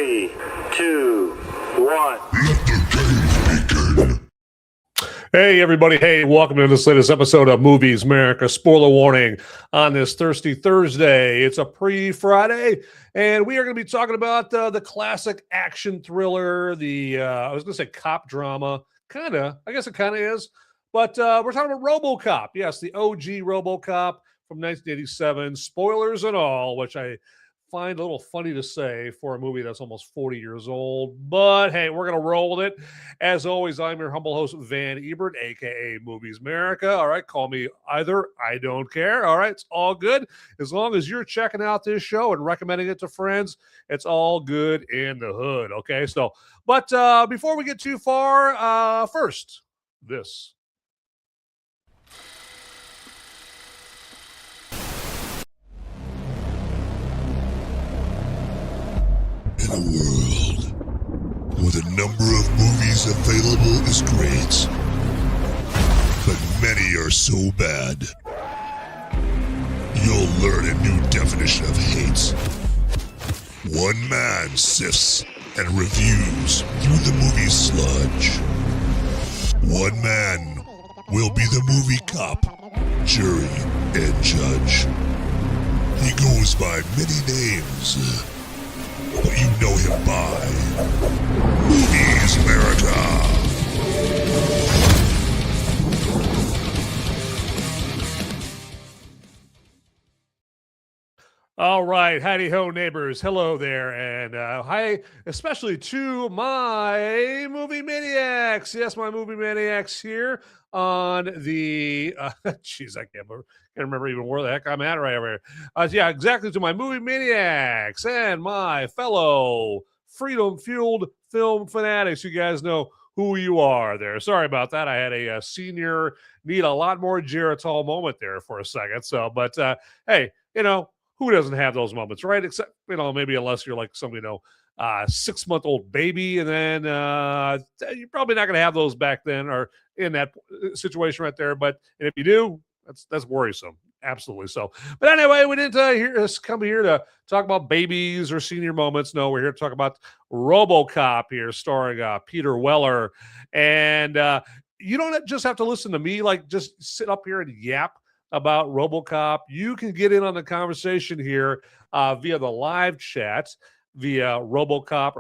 3, 2, 1. Let the games begin. Hey, everybody. Hey, welcome to this latest episode of Movies Merica. Spoiler warning on this Thirsty Thursday. It's a pre-Friday, and we are going to be talking about the classic action thriller, I was going to say cop drama. Kind of. I guess it kind of is. But we're talking about Robocop. Yes, the OG Robocop from 1987. Spoilers and all, which I find a little funny to say for a movie that's almost 40 years old. But hey, we're going to roll with it. As always, I'm your humble host, Van Ebert, a.k.a. Movies Merica. All right, call me either. I don't care. All right, it's all good. As long as you're checking out this show and recommending it to friends, it's all good in the hood, okay? So, but before we get too far, first, this. In a world where the number of movies available is great, but many are so bad, you'll learn a new definition of hate. One man sifts and reviews through the movie sludge. One man will be the movie cop, jury, and judge. He goes by many names, but you know him by Movies Merica. All right, howdy ho, neighbors. Hello there, and hi, especially to my movie maniacs. Yes, my movie maniacs here on the. Jeez, I can't remember even where the heck I'm at right over here. Yeah, exactly, to my movie maniacs and my fellow freedom-fueled film fanatics. You guys know who you are there. Sorry about that. I had a senior need a lot more Geritol moment there for a second. So, but hey, who doesn't have those moments, right? Except, maybe unless you're like some, 6-month-old baby, and then you're probably not going to have those back then or in that situation right there. But if you do, that's worrisome. Absolutely. So, but anyway, we didn't come here to talk about babies or senior moments. No, we're here to talk about Robocop here, starring Peter Weller. And you don't just have to listen to me, like just sit up here and yap about Robocop. You can get in on the conversation here via the live chat, via Robocop.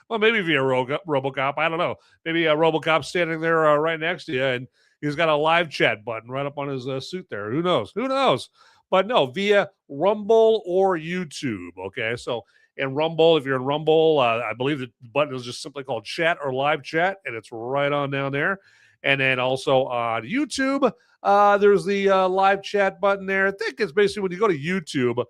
Well, maybe via Robocop. I don't know. Maybe Robocop standing there right next to you, and he's got a live chat button right up on his suit there. Who knows? But no, via Rumble or YouTube. Okay, so in Rumble, if you're in Rumble, I believe the button is just simply called chat or live chat, and it's right on down there. And then also on YouTube, there's the live chat button there. I think it's basically when you go to YouTube,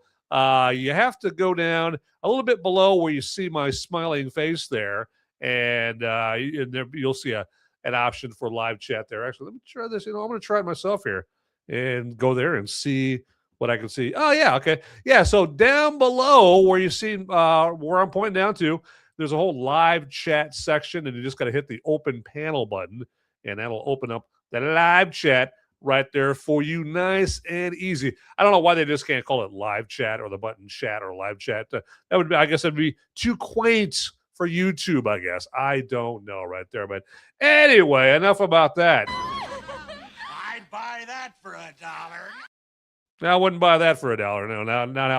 you have to go down a little bit below where you see my smiling face there. And you'll see an option for live chat there. Actually, let me try this. I'm going to try it myself here and go there and see what I can see. Oh, yeah. Okay. Yeah. So down below where you see where I'm pointing down to, there's a whole live chat section, and you just got to hit the open panel button. And that'll open up the live chat right there for you, nice and easy. I don't know why they just can't call it live chat or the button chat or live chat. That would be, I guess, it'd be too quaint for YouTube. I guess I don't know right there, but anyway, enough about that. I'd buy that for $1. I wouldn't buy that for $1. No, not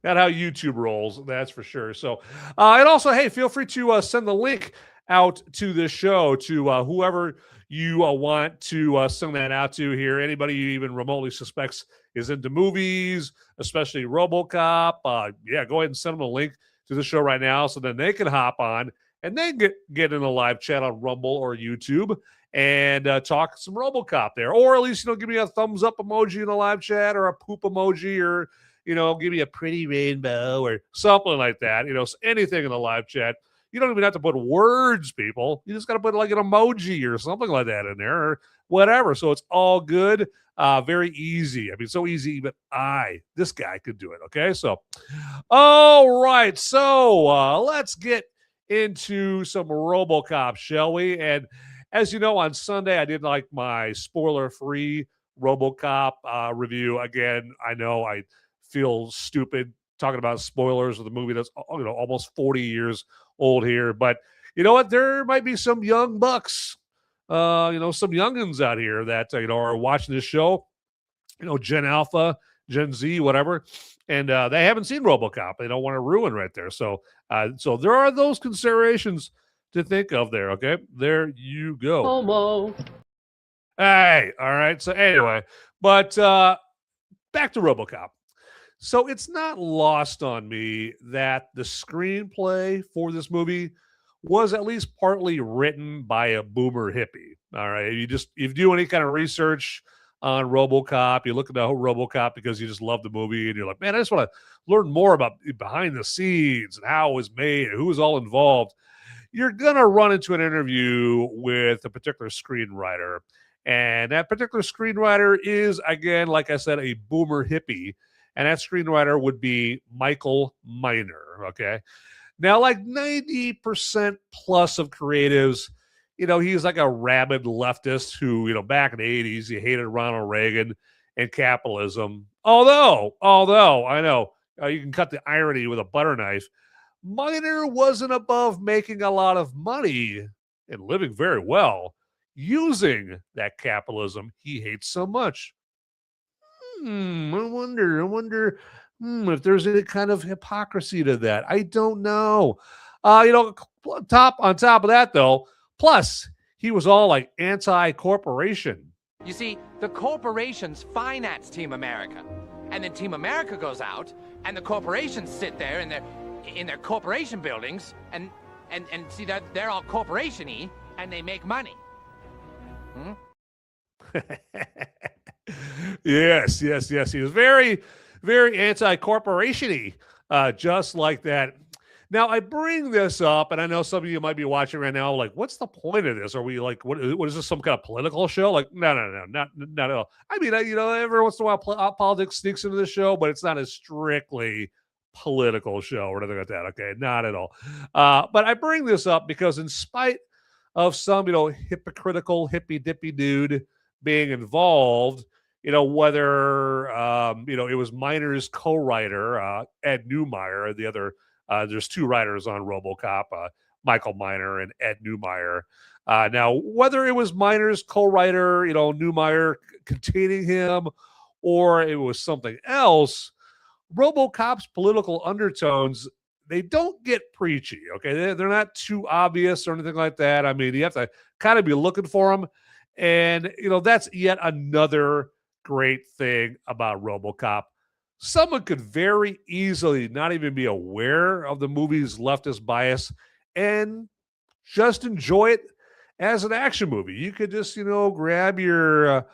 how YouTube rolls. That's for sure. So, and also, hey, feel free to send the link out to this show to whoever you want to send that out to here. Anybody you even remotely suspects is into movies, especially Robocop. Yeah, go ahead and send them a link to the show right now so then they can hop on and then get in a live chat on Rumble or YouTube and talk some Robocop there. Or at least, give me a thumbs up emoji in the live chat, or a poop emoji, or, give me a pretty rainbow or something like that. Anything in the live chat. You don't even have to put words, people. You just got to put like an emoji or something like that in there or whatever. So it's all good. Very easy. I mean, so easy, even this guy could do it. Okay. So, all right. So let's get into some Robocop, shall we? And as you know, on Sunday, I did like my spoiler-free Robocop review. Again, I know I feel stupid talking about spoilers of the movie that's almost 40 years old here. But you know what? There might be some young bucks, some youngins out here that are watching this show. Gen Alpha, Gen Z, whatever, and they haven't seen RoboCop. They don't want to ruin right there. So there are those considerations to think of there. Okay, there you go. Homo. Hey, all right. So anyway, but back to RoboCop. So it's not lost on me that the screenplay for this movie was at least partly written by a boomer hippie. All right, if you do any kind of research on RoboCop, you look at the whole RoboCop because you just love the movie, and you're like, man, I just want to learn more about behind the scenes and how it was made and who was all involved. You're gonna run into an interview with a particular screenwriter. And that particular screenwriter is, again, like I said, a boomer hippie. And that screenwriter would be Michael Miner, okay? Now, like 90% plus of creatives, he's like a rabid leftist who, back in the 80s, he hated Ronald Reagan and capitalism. Although, I know you can cut the irony with a butter knife, Miner wasn't above making a lot of money and living very well using that capitalism he hates so much. I wonder if there's any kind of hypocrisy to that. I don't know. On top of that, though, plus he was all like anti-corporation. You see, the corporations finance Team America, and then Team America goes out, and the corporations sit there in their corporation buildings, and see that they're all corporation-y, and they make money. Yes. He was very, very anti-corporation-y, just like that. Now, I bring this up, and I know some of you might be watching right now, like, what's the point of this? Are we like, what is this, some kind of political show? Like, no, not at all. I mean, every once in a while, politics sneaks into the show, but it's not a strictly political show or anything like that. Okay, not at all. But I bring this up because in spite of some, hypocritical hippy-dippy dude being involved, whether, it was Miner's co-writer, Ed Neumeyer, the other, there's two writers on RoboCop, Michael Miner and Ed Neumeyer. Now, whether it was Miner's co-writer, Neumeyer containing him, or it was something else, RoboCop's political undertones, they don't get preachy, okay? They're not too obvious or anything like that. I mean, you have to kind of be looking for them. And, that's yet another great thing about RoboCop. Someone could very easily not even be aware of the movie's leftist bias and just enjoy it as an action movie. You could just, grab your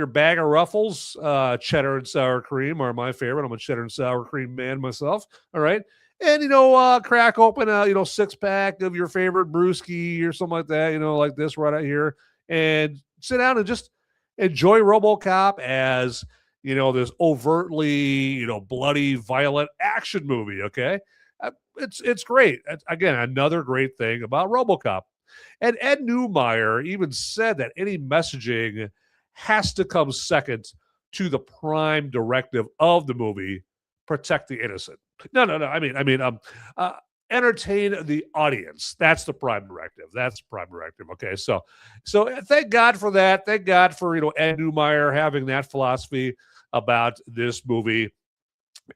bag of Ruffles. Cheddar and sour cream are my favorite. I'm a cheddar and sour cream man myself. All right. And, crack open a, 6-pack of your favorite brewski or something like that, like this right out here, and sit down and just enjoy RoboCop as, this overtly, bloody, violent action movie. Okay. It's great. Again, another great thing about RoboCop. And Ed Neumeyer even said that any messaging has to come second to the prime directive of the movie: protect the innocent. No. I mean, entertain the audience. That's the prime directive. Okay, so thank God for that. Thank God for Ed Neumeyer having that philosophy about this movie,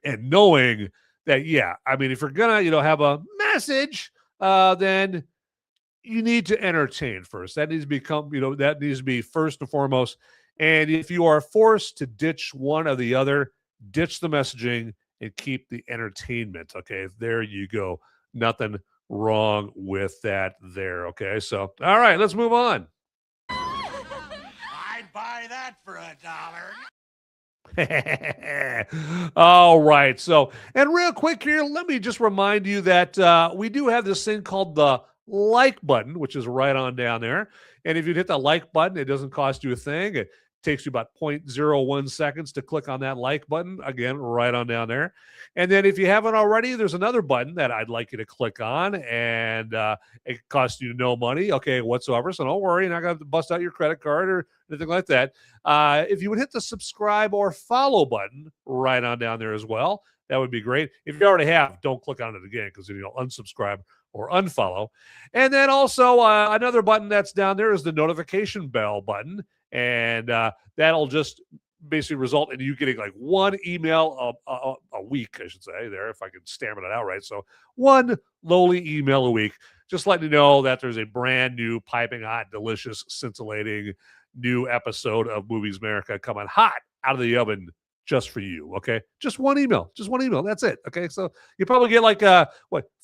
and knowing that, yeah, I mean, if you're gonna have a message, then you need to entertain first. That needs to become, that needs to be first and foremost. And if you are forced to ditch one or the other, ditch the messaging and keep the entertainment. Okay, there you go. Nothing wrong with that there. Okay, so all right, let's move on. I'd buy that for $1. All right, so, and real quick here, let me just remind you that we do have this thing called the like button, which is right on down there. And if you hit the like button, it doesn't cost you a thing. It takes you about 0.01 seconds to click on that like button. Again, right on down there. And then if you haven't already, there's another button that I'd like you to click on, and it costs you no money, okay, whatsoever. So don't worry, you're not going to bust out your credit card or anything like that. If you would hit the subscribe or follow button right on down there as well, that would be great. If you already have, don't click on it again because you'll unsubscribe or unfollow. And then also another button that's down there is the notification bell button. And that'll just basically result in you getting like one email a week, I should say, there, if I can stammer it out right. So one lowly email a week, just letting you know that there's a brand new, piping hot, delicious, scintillating new episode of Movies Merica coming hot out of the oven just for you, okay? Just one email. That's it, okay? So you probably get like,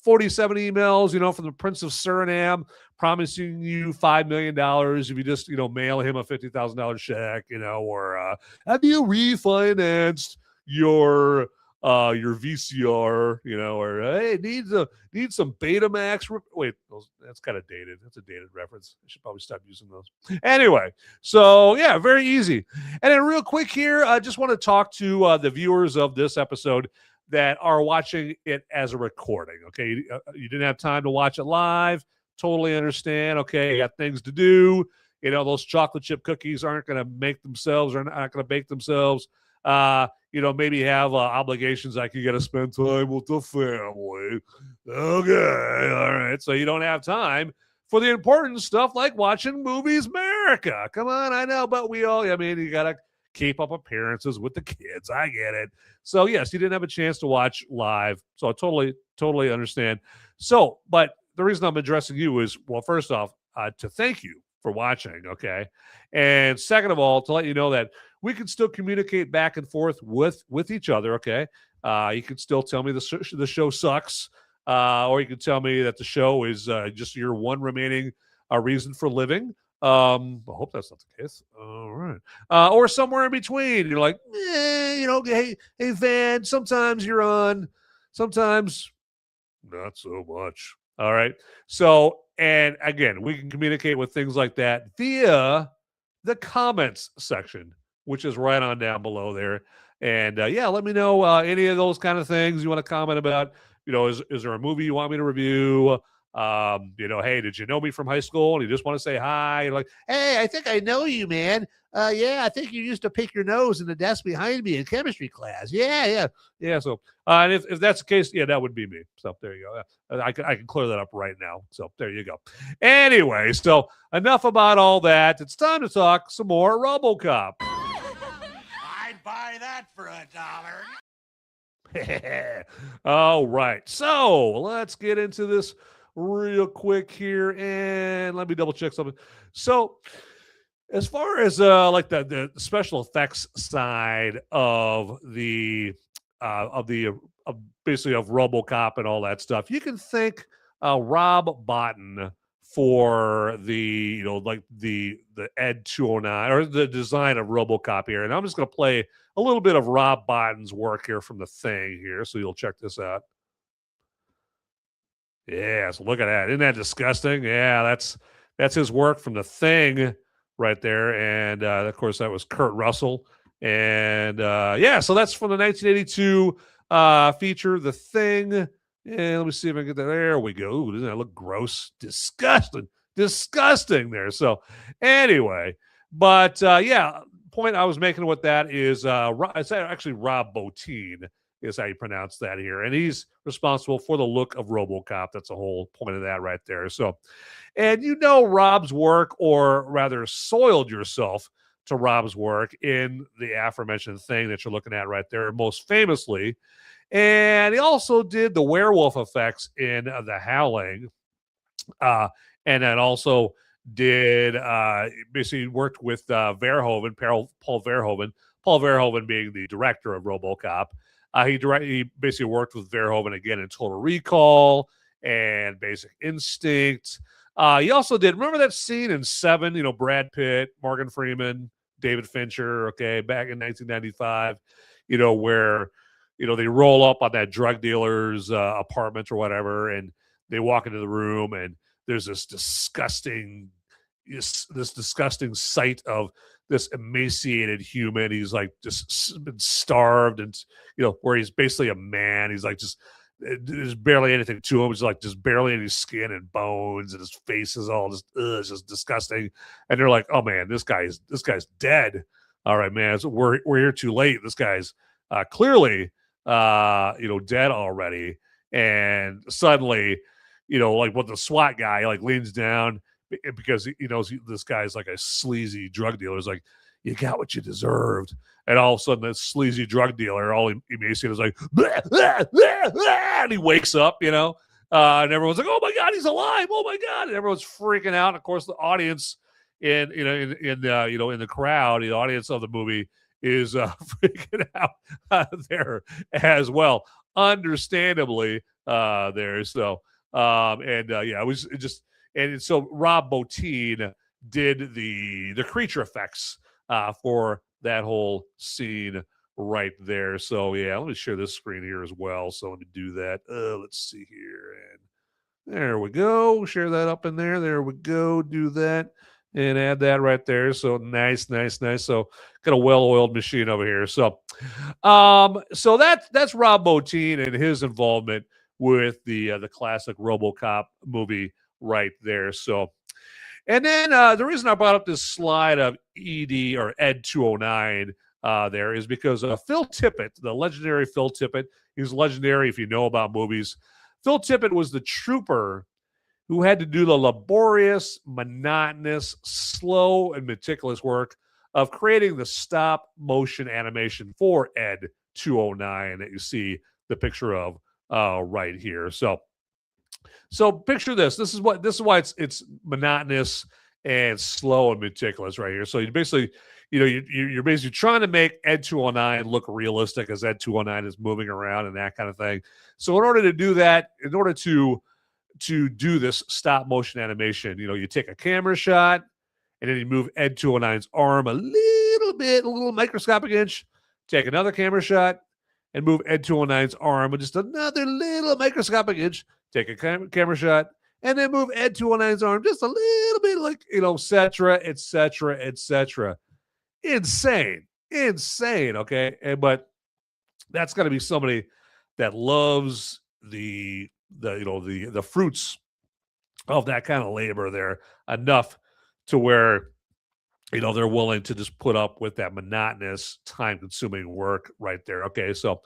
47 emails, from the Prince of Suriname promising you $5 million if you just, mail him a $50,000 check, or have you refinanced your VCR, or hey, need some Betamax. Wait, that's kind of dated. That's a dated reference. I should probably stop using those. Anyway, so yeah, very easy. And then real quick here, I just want to talk to the viewers of this episode that are watching it as a recording. Okay, you didn't have time to watch it live. Totally understand. Okay, you got things to do. Those chocolate chip cookies aren't going to make themselves, or not going to bake themselves. Maybe have obligations like you got to spend time with the family. Okay, all right. So you don't have time for the important stuff like watching Movies Merica. Come on, I know, but you got to keep up appearances with the kids. I get it. So yes, you didn't have a chance to watch live. So I totally understand. So, but the reason I'm addressing you is, well, first off, to thank you for watching, okay? And second of all, to let you know that we can still communicate back and forth with each other, okay? You can still tell me the show sucks, or you can tell me that the show is just your one remaining reason for living. I hope that's not the case. All right. Or somewhere in between. You're like, hey, Van, sometimes you're on, sometimes not so much. All right. So, and again, we can communicate with things like that via the comments section, which is right on down below there. And let me know any of those kind of things you want to comment about. Is there a movie you want me to review? Hey, did you know me from high school? And you just want to say hi. You're like, hey, I think I know you, man. I think you used to pick your nose in the desk behind me in chemistry class. Yeah. So, and if that's the case, yeah, that would be me. So there you go. I can clear that up right now. So there you go. Anyway, so enough about all that. It's time to talk some more Robocop. I'd buy that for $1. All right. So let's get into this real quick here, and let me double check something. So as far as like the special effects side of basically of Robocop and all that stuff, you can thank Rob Bottin for the like the Ed 209 or the design of Robocop here. And I'm just going to play a little bit of Rob Bottin's work here from The Thing here, so you'll check this out. Yeah, so look at that. Isn't that disgusting? Yeah, that's his work from The Thing right there. And, of course, that was Kurt Russell. And, so that's from the 1982 feature, The Thing. And let me see if I can get that. There we go. Ooh, doesn't that look gross? Disgusting there. So, anyway, but, point I was making with that is it's actually Rob Bottin is how you pronounce that here. And he's responsible for the look of Robocop. That's the whole point of that right there. So, and Rob's work, or rather soiled yourself to Rob's work in the aforementioned Thing that you're looking at right there, most famously. And he also did the werewolf effects in The Howling. And then also did basically worked with Verhoeven, Paul Verhoeven being the director of Robocop. He basically worked with Verhoeven again in Total Recall and Basic Instinct. He also did, remember that scene in Seven, Brad Pitt, Morgan Freeman, David Fincher, okay, back in 1995, where, they roll up on that drug dealer's apartment or whatever, and they walk into the room, and there's this disgusting sight of this emaciated human. He's like just been starved, and where he's basically a man. He's like there's barely anything to him. It's like just barely any skin and bones, and his face is all it's just disgusting. And they're like, oh man, this guy's dead. All right, man, so we're here too late. This guy's clearly dead already. And suddenly, like what the SWAT guy like leans down because he knows this guy's like a sleazy drug dealer. He's like, you got what you deserved. And all of a sudden, this sleazy drug dealer, all emaciated, is like, blah, blah, blah, blah, and he wakes up, and everyone's like, oh my God, he's alive. Oh my God. And everyone's freaking out. And of course, the audience in the crowd, the audience of the movie is freaking out there as well. Understandably, there. So, it was just, and so Rob Bottin did the creature effects for that whole scene right there. So yeah, let me share this screen here as well. So let me do that. Let's see here, and there we go. Share that up in there. There we go. Do that and add that right there. So nice. So got a well-oiled machine over here. So, so that's Rob Bottin and his involvement with the classic RoboCop movie right there. So. And then the reason I brought up this slide of ED or Ed 209 there is because Phil Tippett, the legendary Phil Tippett, he's legendary if you know about movies. Phil Tippett was the trooper who had to do the laborious, monotonous, slow, and meticulous work of creating the stop motion animation for Ed 209 that you see the picture of right here. So picture this. This is why it's monotonous and slow and meticulous right here. So you basically, you're basically trying to make Ed 209 look realistic as Ed 209 is moving around and that kind of thing. So in order to do that, in order to do this stop motion animation, you take a camera shot and then you move Ed 209's arm a little microscopic inch, take another camera shot and move Ed 209's arm with just another little microscopic inch. Take a camera shot, and then move Ed 209's arm just a little bit, like, et cetera. Insane, okay? But that's got to be somebody that loves the fruits of that kind of labor there enough to where, they're willing to just put up with that monotonous, time-consuming work right there. Okay, so...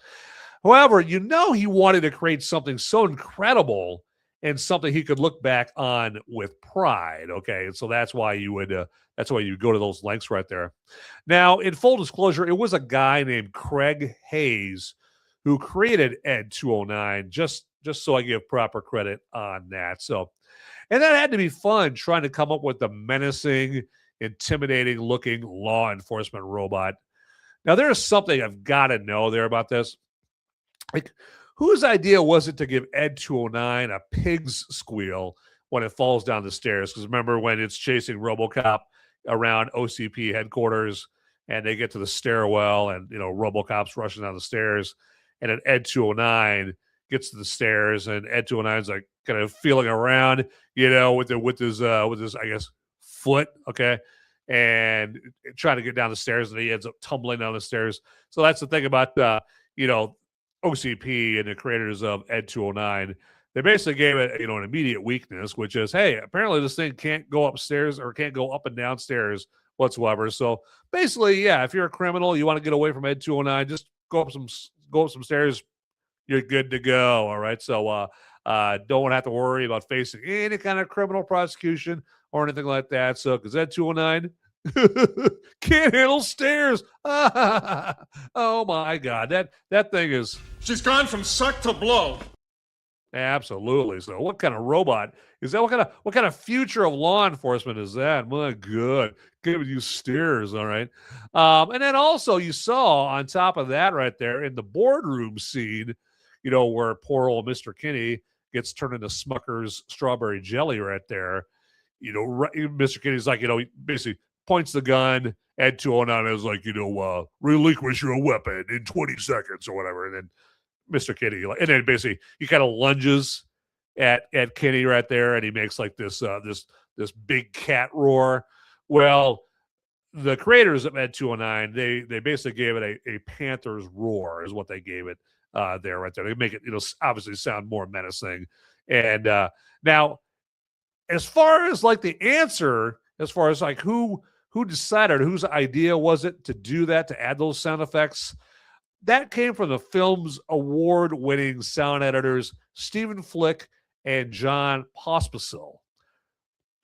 However, he wanted to create something so incredible and something he could look back on with pride. Okay, and so that's why you would go to those lengths right there. Now, in full disclosure, it was a guy named Craig Hayes who created Ed 209. Just so I give proper credit on that. So, and that had to be fun trying to come up with the menacing, intimidating-looking law enforcement robot. Now, there is something I've got to know there about this. Like, whose idea was it to give Ed 209 a pig's squeal when it falls down the stairs? Because remember when it's chasing RoboCop around OCP headquarters and they get to the stairwell and, RoboCop's rushing down the stairs and then Ed 209 gets to the stairs and Ed 209's like kind of feeling around, with his I guess foot, okay, and trying to get down the stairs and he ends up tumbling down the stairs. So that's the thing about OCP and the creators of Ed 209, they basically gave it, an immediate weakness, which is, hey, apparently this thing can't go upstairs or can't go up and down stairs whatsoever. So basically, yeah, if you're a criminal, you want to get away from Ed 209, just go up some stairs, you're good to go. All right, so don't have to worry about facing any kind of criminal prosecution or anything like that. So because Ed 209 can't handle stairs. Oh my God, that thing is. She's gone from suck to blow. Absolutely. So, what kind of robot is that? What kind of future of law enforcement is that? My God, giving you stairs. All right. And then also you saw on top of that right there in the boardroom scene, where poor old Mr. Kinney gets turned into Smucker's strawberry jelly right there. Mr. Kinney's like, basically points the gun at 209 is like, relinquish your weapon in 20 seconds or whatever. And then Mr. Kinney, and then basically he kind of lunges at Kinney right there, and he makes like this big cat roar. Well, the creators of Ed 209, they basically gave it a panther's roar is what they gave it there right there. They make it, obviously sound more menacing. And now, as far as like the answer, as far as like who decided, whose idea was it to do that, to add those sound effects? that came from the film's award-winning sound editors, Stephen Flick and John Pospisil.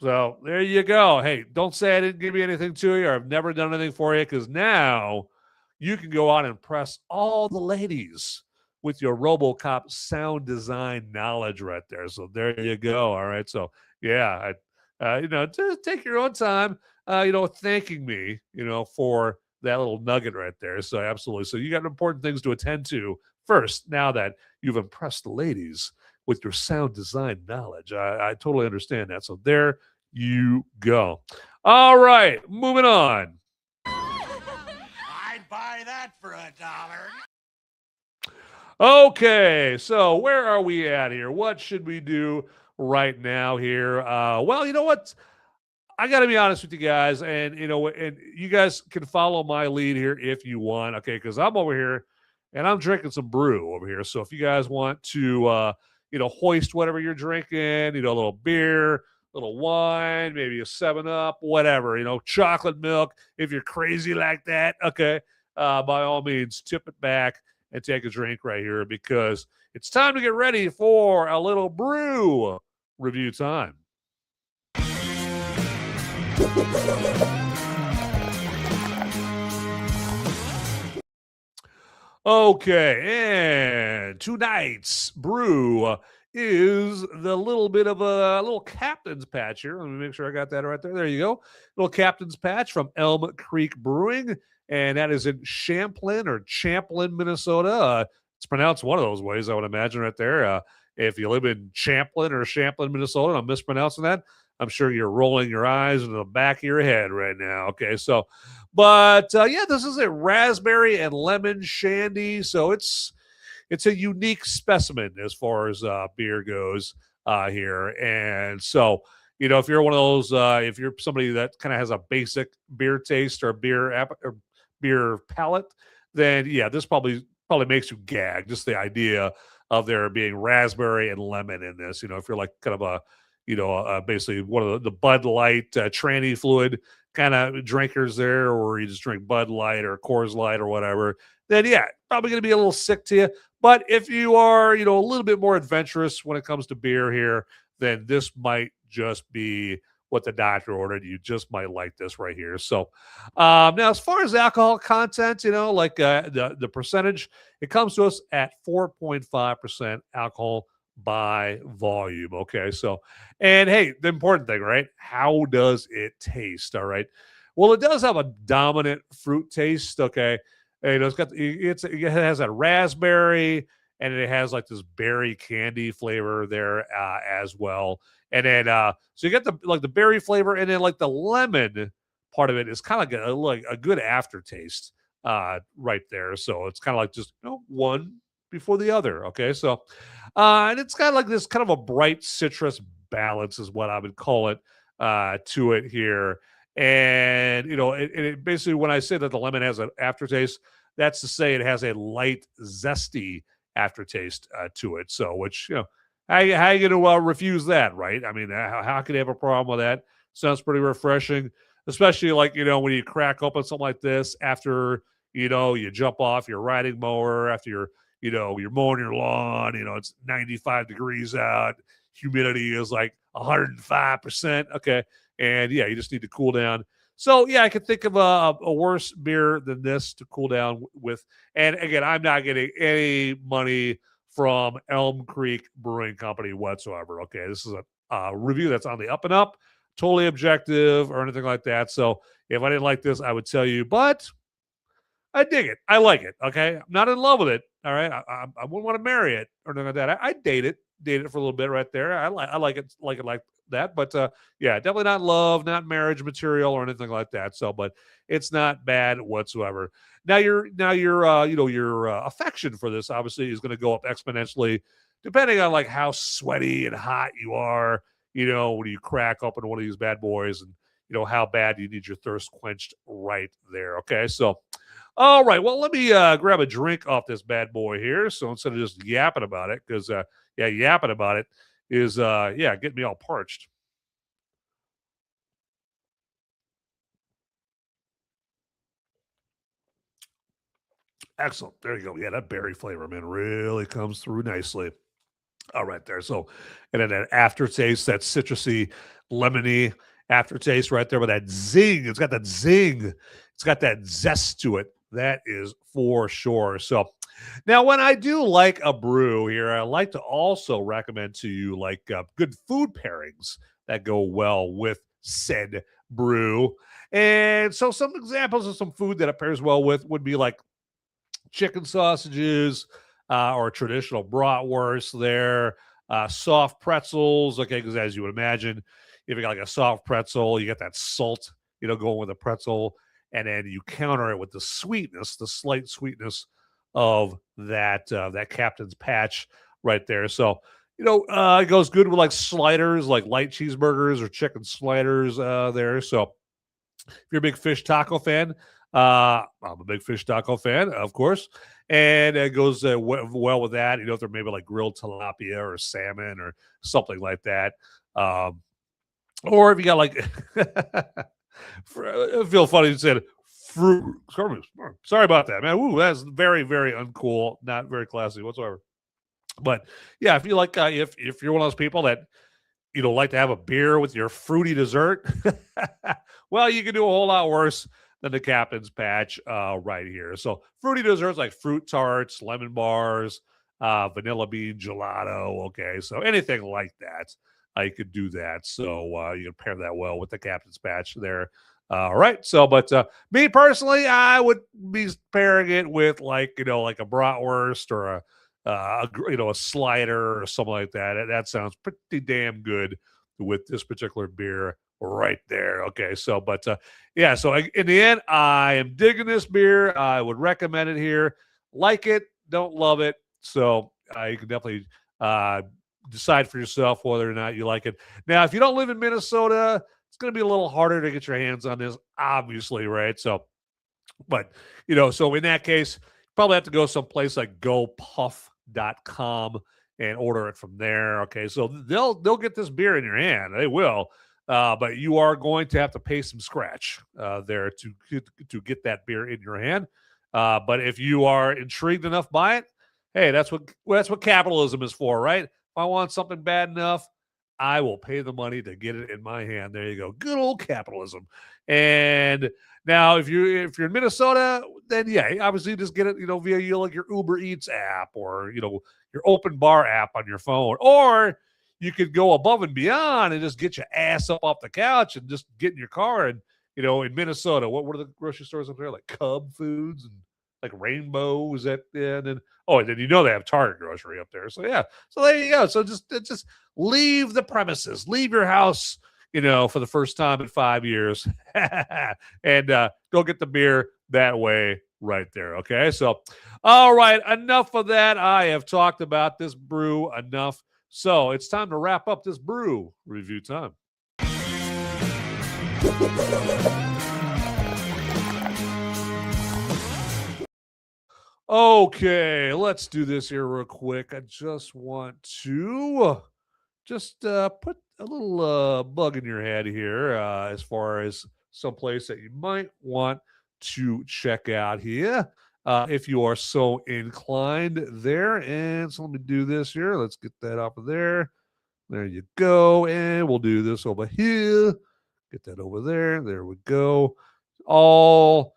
So there you go. Hey, don't say I didn't give you anything to you or I've never done anything for you, because now you can go out and impress all the ladies with your Robocop sound design knowledge right there. So there you go. All right. So yeah, just take your own time, thanking me, for that little nugget right there. So absolutely. So you got important things to attend to first, now that you've impressed the ladies with your sound design knowledge. I totally understand that. So there you go. All right, moving on. I'd buy that for $1. Okay, so where are we at here? What should we do right now here? Well, you know what? I got to be honest with you guys, and and you guys can follow my lead here if you want, okay? Because I'm over here and I'm drinking some brew over here. So if you guys want to, hoist whatever you're drinking, a little beer, a little wine, maybe a 7-Up, whatever, chocolate milk. If you're crazy like that, okay, by all means, tip it back and take a drink right here, because it's time to get ready for a little brew review time. Okay, and tonight's brew is the little bit of a little captain's patch here. Let me make sure I got that right there. There you go. Little captain's patch from Elm Creek Brewing, and that is in Champlin, Minnesota. It's pronounced one of those ways, I would imagine, right there. If you live in Champlin, Minnesota, and I'm mispronouncing that, I'm sure you're rolling your eyes into the back of your head right now. Okay, so, but this is a raspberry and lemon shandy. So it's a unique specimen as far as beer goes here. And so, if you're one of those, if you're somebody that kind of has a basic beer taste or beer palate, then yeah, this probably makes you gag. Just the idea of there being raspberry and lemon in this. If you're like kind of a basically one of the Bud Light tranny fluid kind of drinkers there, or you just drink Bud Light or Coors Light or whatever, then yeah, probably going to be a little sick to you. But if you are, a little bit more adventurous when it comes to beer here, then this might just be what the doctor ordered. You just might like this right here. So now, as far as alcohol content, the percentage, it comes to us at 4.5% alcohol by volume. Okay, so, and hey, the important thing, right? How does it taste? All right. Well, it does have a dominant fruit taste. Okay, and it has a raspberry, and it has like this berry candy flavor there as well. And then so you get the berry flavor, and then like the lemon part of it is kind of like a good aftertaste right there. So it's kind of like just one before the other. Okay, so and it's got like this kind of a bright citrus balance is what I would call it to it here. And it basically, when I say that the lemon has an aftertaste, that's to say it has a light zesty aftertaste to it. So which how you going to refuse that, right? I mean, how could you have a problem with that? Sounds pretty refreshing, especially like when you crack open something like this after you jump off your riding mower, after you're mowing your lawn, it's 95 degrees out. Humidity is like 105%. Okay. And yeah, you just need to cool down. So yeah, I could think of a worse beer than this to cool down with. And again, I'm not getting any money from Elm Creek Brewing Company whatsoever. Okay. This is a review that's on the up and up, totally objective or anything like that. So if I didn't like this, I would tell you, but I dig it. I like it. Okay. I'm not in love with it. All right. I wouldn't want to marry it or anything like that. I date it for a little bit right there. I like it like that. But yeah, definitely not love, not marriage material or anything like that. So, but it's not bad whatsoever. Now your affection for this obviously is going to go up exponentially depending on like how sweaty and hot you are, when you crack open one of these bad boys, and how bad you need your thirst quenched right there. Okay. So, all right. Well, let me grab a drink off this bad boy here. So instead of just yapping about it, because yapping about it is getting me all parched. Excellent. There you go. Yeah, that berry flavor, man, really comes through nicely. All right, there. So, and then that aftertaste, that citrusy, lemony aftertaste right there with that zing. It's got that zing. It's got that zest to it. That is for sure. So, now when I do like a brew here, I like to also recommend to you like good food pairings that go well with said brew. And so, some examples of some food that it pairs well with would be like chicken sausages or traditional bratwurst there, soft pretzels. Okay, because as you would imagine, if you got like a soft pretzel, you get that salt, going with a pretzel, and then you counter it with the sweetness, the slight sweetness of that Captain's Patch right there. So it goes good with like sliders, like light cheeseburgers or chicken sliders there. So if you're a big fish taco fan, I'm a big fish taco fan, of course, and it goes well with that. If they're maybe like grilled tilapia or salmon or something like that, or if you got like, I feel funny you said fruit. Sorry about that, man. Ooh, that's very, very uncool, not very classy whatsoever. But yeah, if you like, if you're one of those people that like to have a beer with your fruity dessert, well, you can do a whole lot worse than the Captain's Patch right here. So fruity desserts like fruit tarts, lemon bars, vanilla bean gelato. Okay, so anything like that, you could do that. So you can pair that well with the Captain's Patch there. All right. So, but me personally, I would be pairing it with like a bratwurst or a slider or something like that. That sounds pretty damn good with this particular beer right there. Okay, so but yeah, so in the end, I am digging this beer. I would recommend it here. Like it, don't love it. So you can definitely decide for yourself whether or not you like it. Now, if you don't live in Minnesota, it's going to be a little harder to get your hands on this, obviously, right? So, but so in that case, you probably have to go someplace like gopuff.com and order it from there. Okay, so they'll get this beer in your hand. They will. But you are going to have to pay some scratch there to get that beer in your hand. But if you are intrigued enough by it, hey, that's what capitalism is for, right? If I want something bad enough, I will pay the money to get it in my hand. There you go, good old capitalism. And now, if you're in Minnesota, then yeah, obviously just get it, via your Uber Eats app or your Open Bar app on your phone, or you could go above and beyond and just get your ass up off the couch and just get in your car. And, in Minnesota, what are the grocery stores up there? Like Cub Foods and like Rainbow. Is that? And then, and then they have Target grocery up there. So, yeah. So there you go. So just leave the premises, leave your house, for the first time in 5 years and go get the beer that way right there. Okay. So, all right. Enough of that. I have talked about this brew enough. So it's time to wrap up this brew review time. Okay, let's do this here real quick. I just want to put a little bug in your head here as far as someplace that you might want to check out here. If you are so inclined there. And so let me do this here. Let's get that off of there. There you go. And we'll do this over here. Get that over there. There we go. All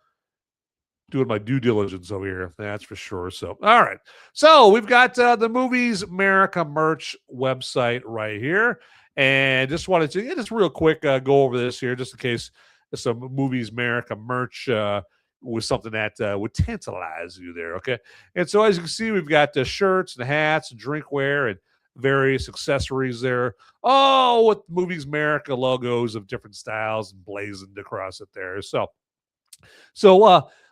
doing my due diligence over here. That's for sure. So, all right. So we've got the Movies Merica merch website right here. And just wanted to just real quick go over this here just in case some Movies Merica merch was something that would tantalize you there, okay? And so as you can see, we've got the shirts and hats and drinkware and various accessories there, all with Movies Merica logos of different styles and blazoned across it there. So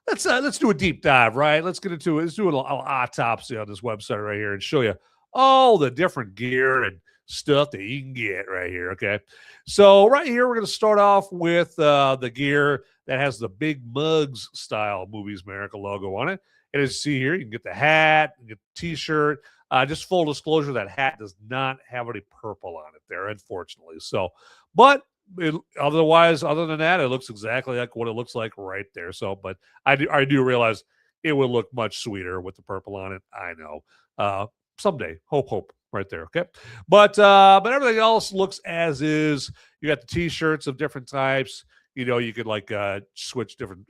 let's do a deep dive, right? Let's get into it. Let's do an autopsy on this website right here and show you all the different gear and stuff that you can get right here, okay? So right here, we're going to start off with the gear that has the Big Mugs style Movies Merica logo on it. And as you see here, you can get the hat, you can get the t-shirt. Just full disclosure, that hat does not have any purple on it there, unfortunately. So, but other than that, it looks exactly like what it looks like right there. So, but I do realize it would look much sweeter with the purple on it. I know. Someday, hope, right there. Okay, but everything else looks as is. You got the T-shirts of different types. You could like switch different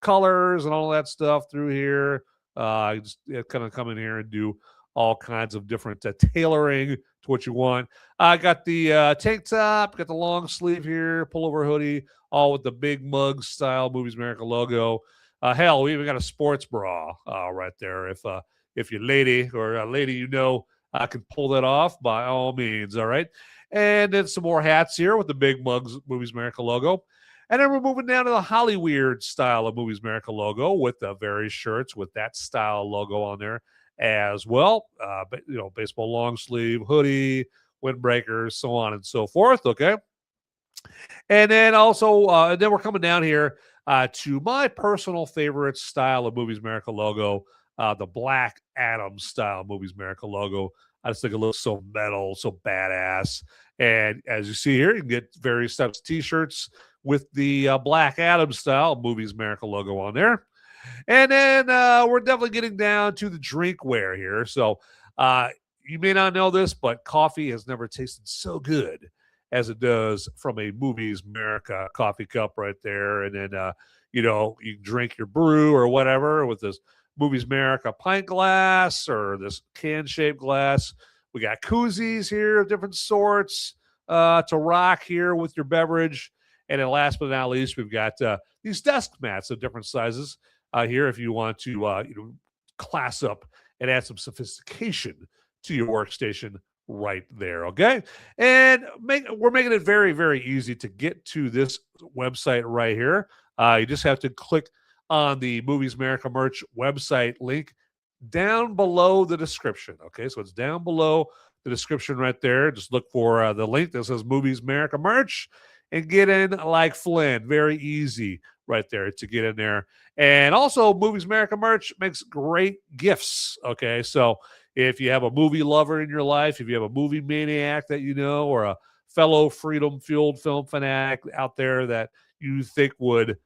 colors and all that stuff through here. You just kind of come in here and do all kinds of different tailoring to what you want. I got the tank top, got the long sleeve here, pullover hoodie, all with the big mug style Movies Merica logo. Hell, we even got a sports bra right there. If you're lady or a lady I can pull that off by all means. All right. And then some more hats here with the big mugs Movies Merica logo. And then we're moving down to the Hollyweird style of Movies Merica logo with the various shirts with that style logo on there as well. Baseball long sleeve, hoodie, windbreakers, so on and so forth. Okay. And then also, then we're coming down here to my personal favorite style of Movies Merica logo, the Black Adam style Movies Merica logo. I just think it looks so metal, so badass. And as you see here, you can get various types of T-shirts with the Black Adam style Movies Merica logo on there. And then we're definitely getting down to the drinkware here. So you may not know this, but coffee has never tasted so good as it does from a Movies Merica coffee cup right there. And then, you can drink your brew or whatever with this Movies Merica pint glass or this can-shaped glass. We got koozies here of different sorts to rock here with your beverage. And then last but not least, we've got these desk mats of different sizes here if you want to class up and add some sophistication to your workstation right there, okay? And we're making it very, very easy to get to this website right here. You just have to click on the Movies Merica merch website link down below the description, okay? So it's down below the description right there. Just look for the link that says Movies Merica merch and get in like Flynn. Very easy right there to get in there. And also, Movies Merica merch makes great gifts, okay? So if you have a movie lover in your life, if you have a movie maniac that or a fellow freedom-fueled film fanatic out there that you think would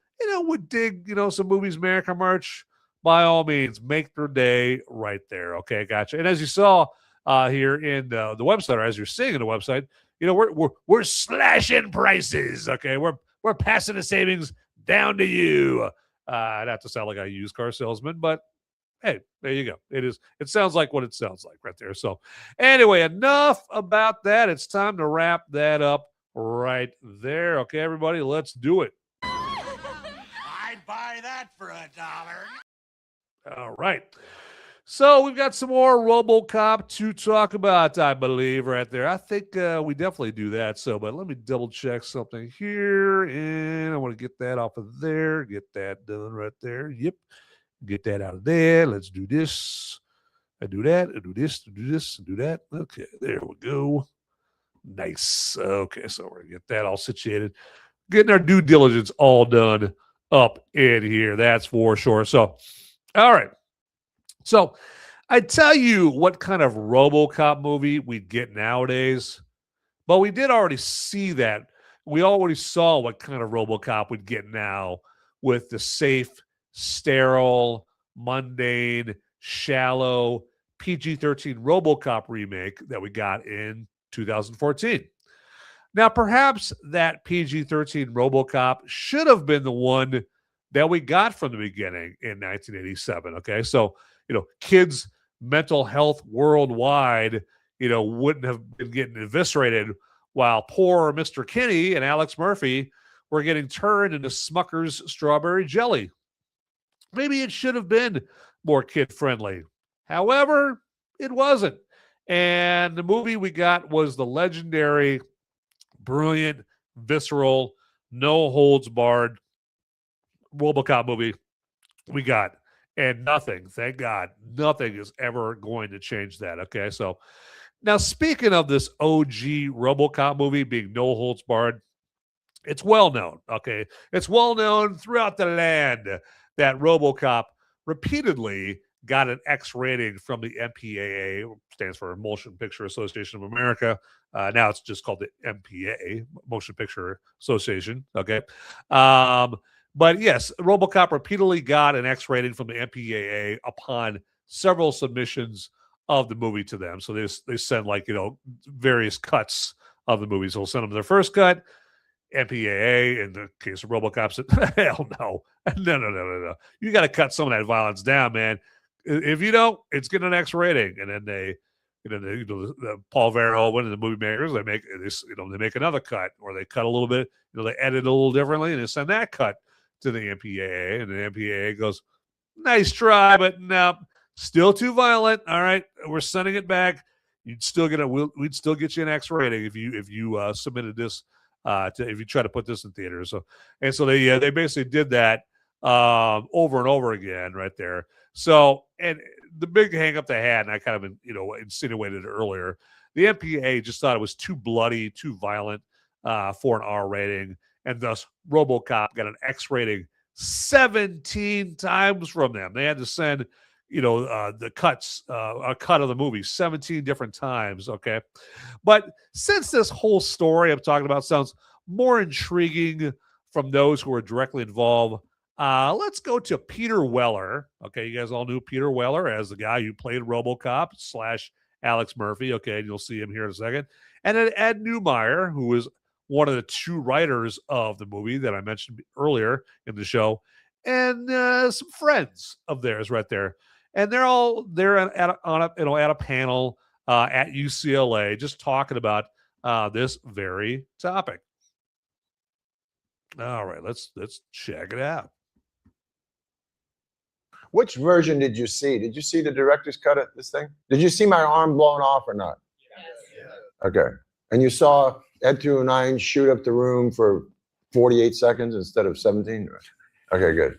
dig, some Movies Merica merch, by all means, make their day right there, okay? Gotcha. And as you saw here in the website, or as you're seeing in the website, we're slashing prices, okay? We're passing the savings down to you. Not to sound like a used car salesman, but hey, there you go. It sounds like what it sounds like right there. So anyway, enough about that. It's time to wrap that up right there. Okay, everybody, let's do it. I'd buy that for $1. All right. So we've got some more Robocop to talk about, I believe, right there. I think we definitely do that. But let me double check something here. And I want to get that off of there. Get that done right there. Yep. Get that out of there. Let's do this. I do that. I do this. I do this. I do that. Okay. There we go. Nice. Okay. So we're going to get that all situated. Getting our due diligence all done up in here. That's for sure. So, all right. So I tell you what kind of Robocop movie we'd get nowadays, but we did already see that. We already saw what kind of Robocop we'd get now with the safe, sterile, mundane, shallow PG-13 Robocop remake that we got in 2014. Now, perhaps that PG-13 Robocop should have been the one that we got from the beginning in 1987, okay? So, kids' mental health worldwide, wouldn't have been getting eviscerated while poor Mr. Kinney and Alex Murphy were getting turned into Smucker's strawberry jelly. Maybe it should have been more kid-friendly. However, it wasn't. And the movie we got was the legendary, brilliant, visceral, no-holds-barred Robocop movie we got. And nothing, thank God, nothing is ever going to change that, okay? So, now speaking of this OG Robocop movie being no holds barred, it's well known, okay? It's well known throughout the land that Robocop repeatedly got an X rating from the MPAA, stands for Motion Picture Association of America. Now it's just called the MPAA, Motion Picture Association, okay? But yes, RoboCop repeatedly got an X rating from the MPAA upon several submissions of the movie to them. So they send like, various cuts of the movies. They'll send them their first cut. MPAA, in the case of RoboCop, said, hell no. No. You got to cut some of that violence down, man. If you don't, it's getting an X rating. And then the Paul Verhoeven and the movie makers, they make this, they make another cut, or they cut a little bit, they edit a little differently, and they send that cut to the MPAA, and the MPAA goes, nice try, but no, still too violent. All right, we're sending it back. We'd still get you an X rating if you submitted this if you try to put this in theaters. So they basically did that over and over again right there. So, and the big hang up they had, and I kind of insinuated it earlier, the MPAA just thought it was too bloody, too violent for an R rating, and thus RoboCop got an X rating 17 times from them. They had to send the cuts, a cut of the movie 17 different times. Okay. But since this whole story I'm talking about sounds more intriguing from those who are directly involved, let's go to Peter Weller. Okay. You guys all knew Peter Weller as the guy who played RoboCop / Alex Murphy. Okay. And you'll see him here in a second. And then Ed Neumeyer, who is one of the two writers of the movie that I mentioned earlier in the show, and some friends of theirs right there. And they're at a panel at UCLA just talking about this very topic. All right, let's check it out. Which version did you see? Did you see the director's cut of this thing? Did you see my arm blown off or not? Yes. Okay. And you saw Ed 209 shoot up the room for 48 seconds instead of 17? Okay, good.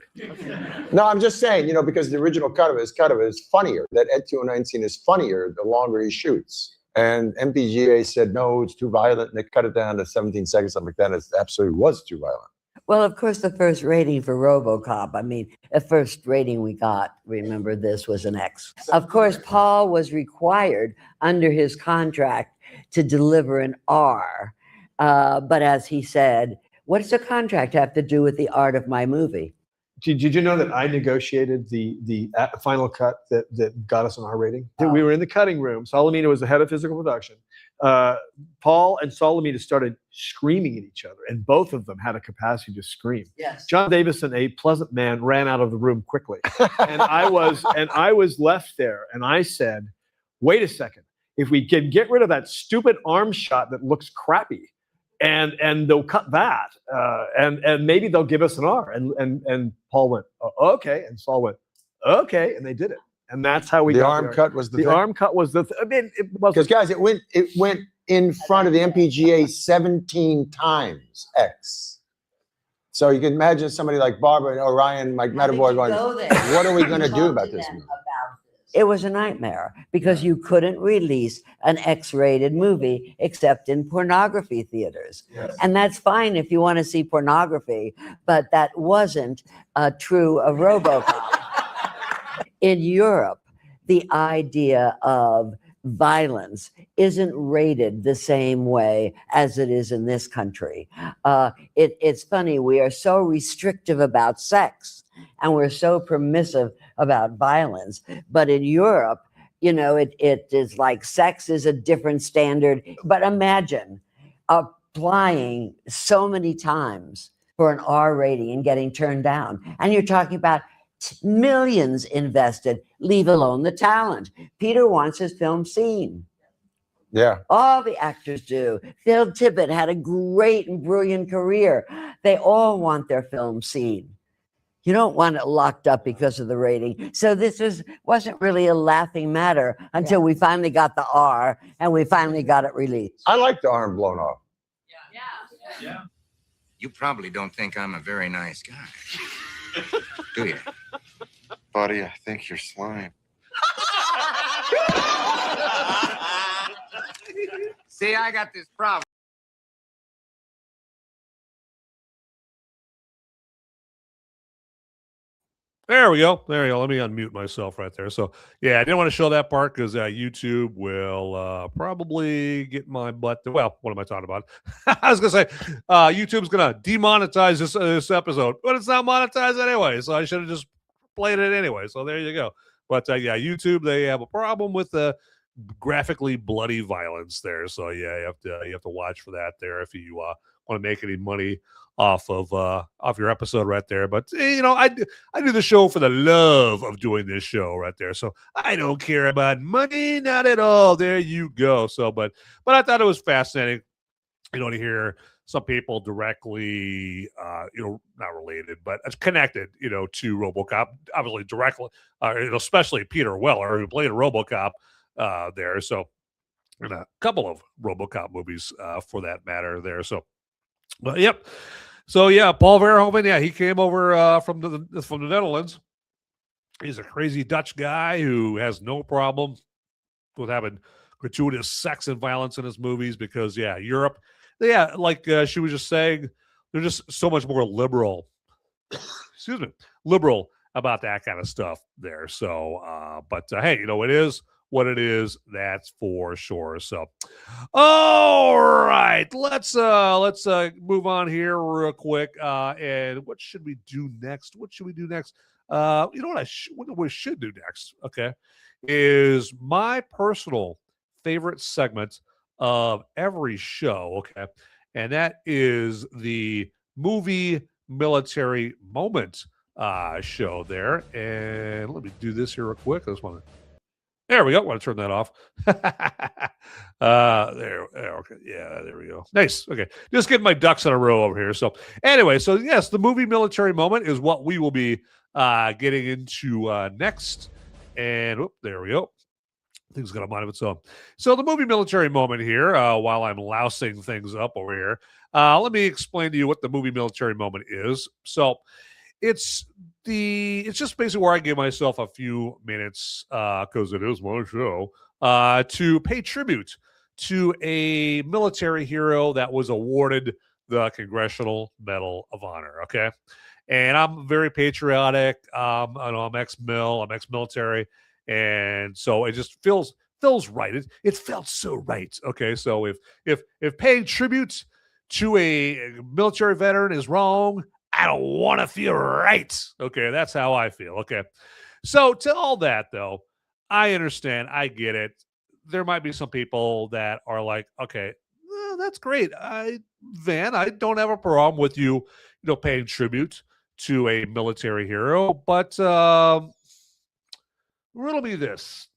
No, I'm just saying, because the original cut of it is funnier. That Ed 209 scene is funnier the longer he shoots. And MPGA said, no, it's too violent, and they cut it down to 17 seconds, something like that. It absolutely was too violent. Well, of course, the first rating for RoboCop, the first rating we got, remember this, was an X. Of course, Paul was required under his contract to deliver an R. But as he said, what does a contract have to do with the art of my movie? Did you know that I negotiated the final cut that got us an R rating? Oh. We were in the cutting room. Salamina was the head of physical production. Paul and Salamina started screaming at each other, and both of them had a capacity to scream. Yes. John Davison, a pleasant man, ran out of the room quickly, and I was left there. And I said, "Wait a second. If we can get rid of that stupid arm shot that looks crappy, and they'll cut that, and maybe they'll give us an R." And Paul went, oh, okay, and Saul went, okay, and they did it. And that's how we got the arm cut was the arm cut was the it was, because guys, it went in front of the MPGA 17 times X. So you can imagine somebody like Barbara and Orion, Mike Metaboy going, what are we going to do about this movie? It was a nightmare because you couldn't release an X-rated movie except in pornography theaters. Yes. And that's fine if you want to see pornography, but that wasn't true of RoboCop. In Europe, the idea of violence isn't rated the same way as it is in this country. It's funny, we are so restrictive about sex and we're so permissive about violence. But in Europe, it is like sex is a different standard. But imagine applying so many times for an R rating and getting turned down. And you're talking about millions invested, leave alone the talent. Peter wants his film seen. Yeah. All the actors do. Phil Tippett had a great and brilliant career. They all want their film seen. You don't want it locked up because of the rating. So this wasn't really a laughing matter until we finally got the R and we finally got it released. I like the arm blown off. Yeah. You probably don't think I'm a very nice guy, do you? Buddy, I think you're slime. See, I got this problem. There we go. There you go. Let me unmute myself right there. So, yeah, I didn't want to show that part because YouTube will probably get my butt. Well, what am I talking about? I was going to say YouTube's going to demonetize this episode, but it's not monetized anyway. So I should have just played it anyway. So there you go. But yeah, YouTube, they have a problem with the graphically bloody violence there. So yeah, you have to watch for that there if you want to make any money off your episode right there. But I do the show for the love of doing this show right there. So I don't care about money, not at all. There you go. So but I thought it was fascinating, to hear some people directly, not related, but it's connected, to RoboCop, obviously directly, especially Peter Weller, who played RoboCop there. So, and a couple of RoboCop movies for that matter there. So, but yep. So yeah, Paul Verhoeven, yeah, he came over from the Netherlands. He's a crazy Dutch guy who has no problem with having gratuitous sex and violence in his movies because, yeah, Europe, yeah, like she was just saying, they're just so much more liberal. Excuse me, liberal about that kind of stuff there. So, but hey, it is what it is. That's for sure. So, all right, let's move on here real quick. And what should we do next? What should we do next? What we should do next? Okay, is my personal favorite segment of every show. Okay, and that is the movie military moment show there. And let me do this here real quick. I just want to. There we go. I want to turn that off. There. Okay. Yeah, there we go. Nice. Okay. Just getting my ducks in a row over here. So anyway, so yes, the movie military moment is what we will be getting into next. And there we go. Things got a mind of its own. So the movie military moment here, while I'm lousing things up over here, let me explain to you what the movie military moment is. So it's just basically where I give myself a few minutes, because it is my show, to pay tribute to a military hero that was awarded the Congressional Medal of Honor. Okay, and I'm very patriotic. I'm ex-mil, I'm ex-military, and so it just feels right. It felt so right. Okay, so if paying tribute to a military veteran is wrong, I don't want to feel right. Okay, that's how I feel. Okay, so to all that though, I understand. I get it. There might be some people that are like, okay, well, that's great. Van, I don't have a problem with you, paying tribute to a military hero, but riddle me this.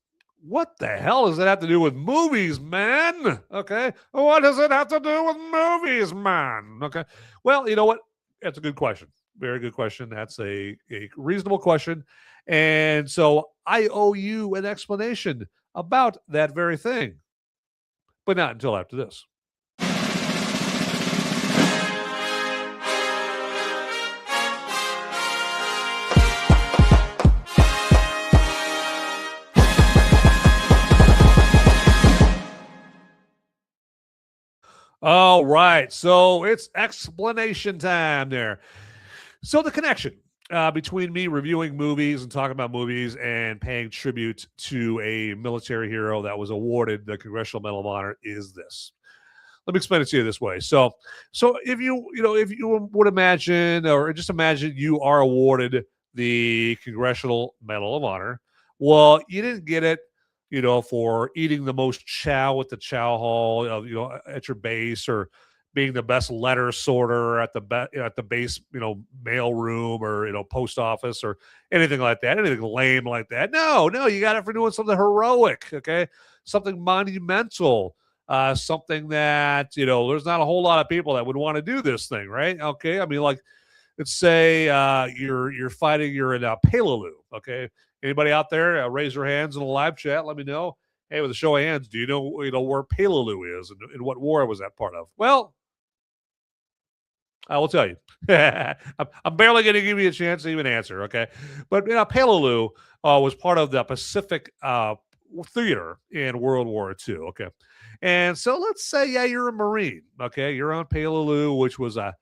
What the hell does it have to do with movies, man? Okay. What does it have to do with movies, man? Okay. Well, you know what? That's a good question. Very good question. That's a reasonable question. And so I owe you an explanation about that very thing. But not until after this. All right, so it's explanation time there. So the connection between me reviewing movies and talking about movies and paying tribute to a military hero that was awarded the Congressional Medal of Honor is this. Let me explain it to you this way. So if you would imagine, or just imagine you are awarded the Congressional Medal of Honor, well, you didn't get it for eating the most chow at the chow hall, at your base, or being the best letter sorter at the base, mail room, or post office, or anything like that, anything lame like that. No, you got it for doing something heroic, okay, something monumental, something that there's not a whole lot of people that would want to do this thing, right? Okay, I mean, like, let's say you're fighting, you're in Peleliu, okay. Anybody out there, raise your hands in the live chat. Let me know. Hey, with a show of hands, do you know where Peleliu is and what war was that part of? Well, I will tell you. I'm barely going to give you a chance to even answer, okay? But Peleliu was part of the Pacific theater in World War II, okay? And so let's say, yeah, you're a Marine, okay? You're on Peleliu, which was a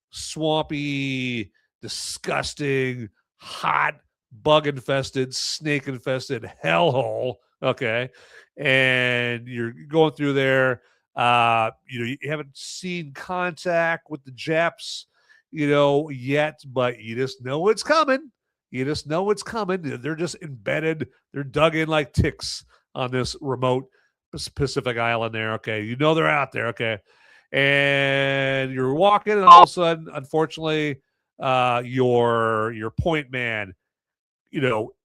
swampy, disgusting, hot bug-infested, snake-infested hellhole, okay? And you're going through there. You haven't seen contact with the Japs, yet, but you just know it's coming. You just know it's coming. They're just embedded. They're dug in like ticks on this remote Pacific island there, okay? You know they're out there, okay? And you're walking, and all of a sudden, unfortunately, your point man,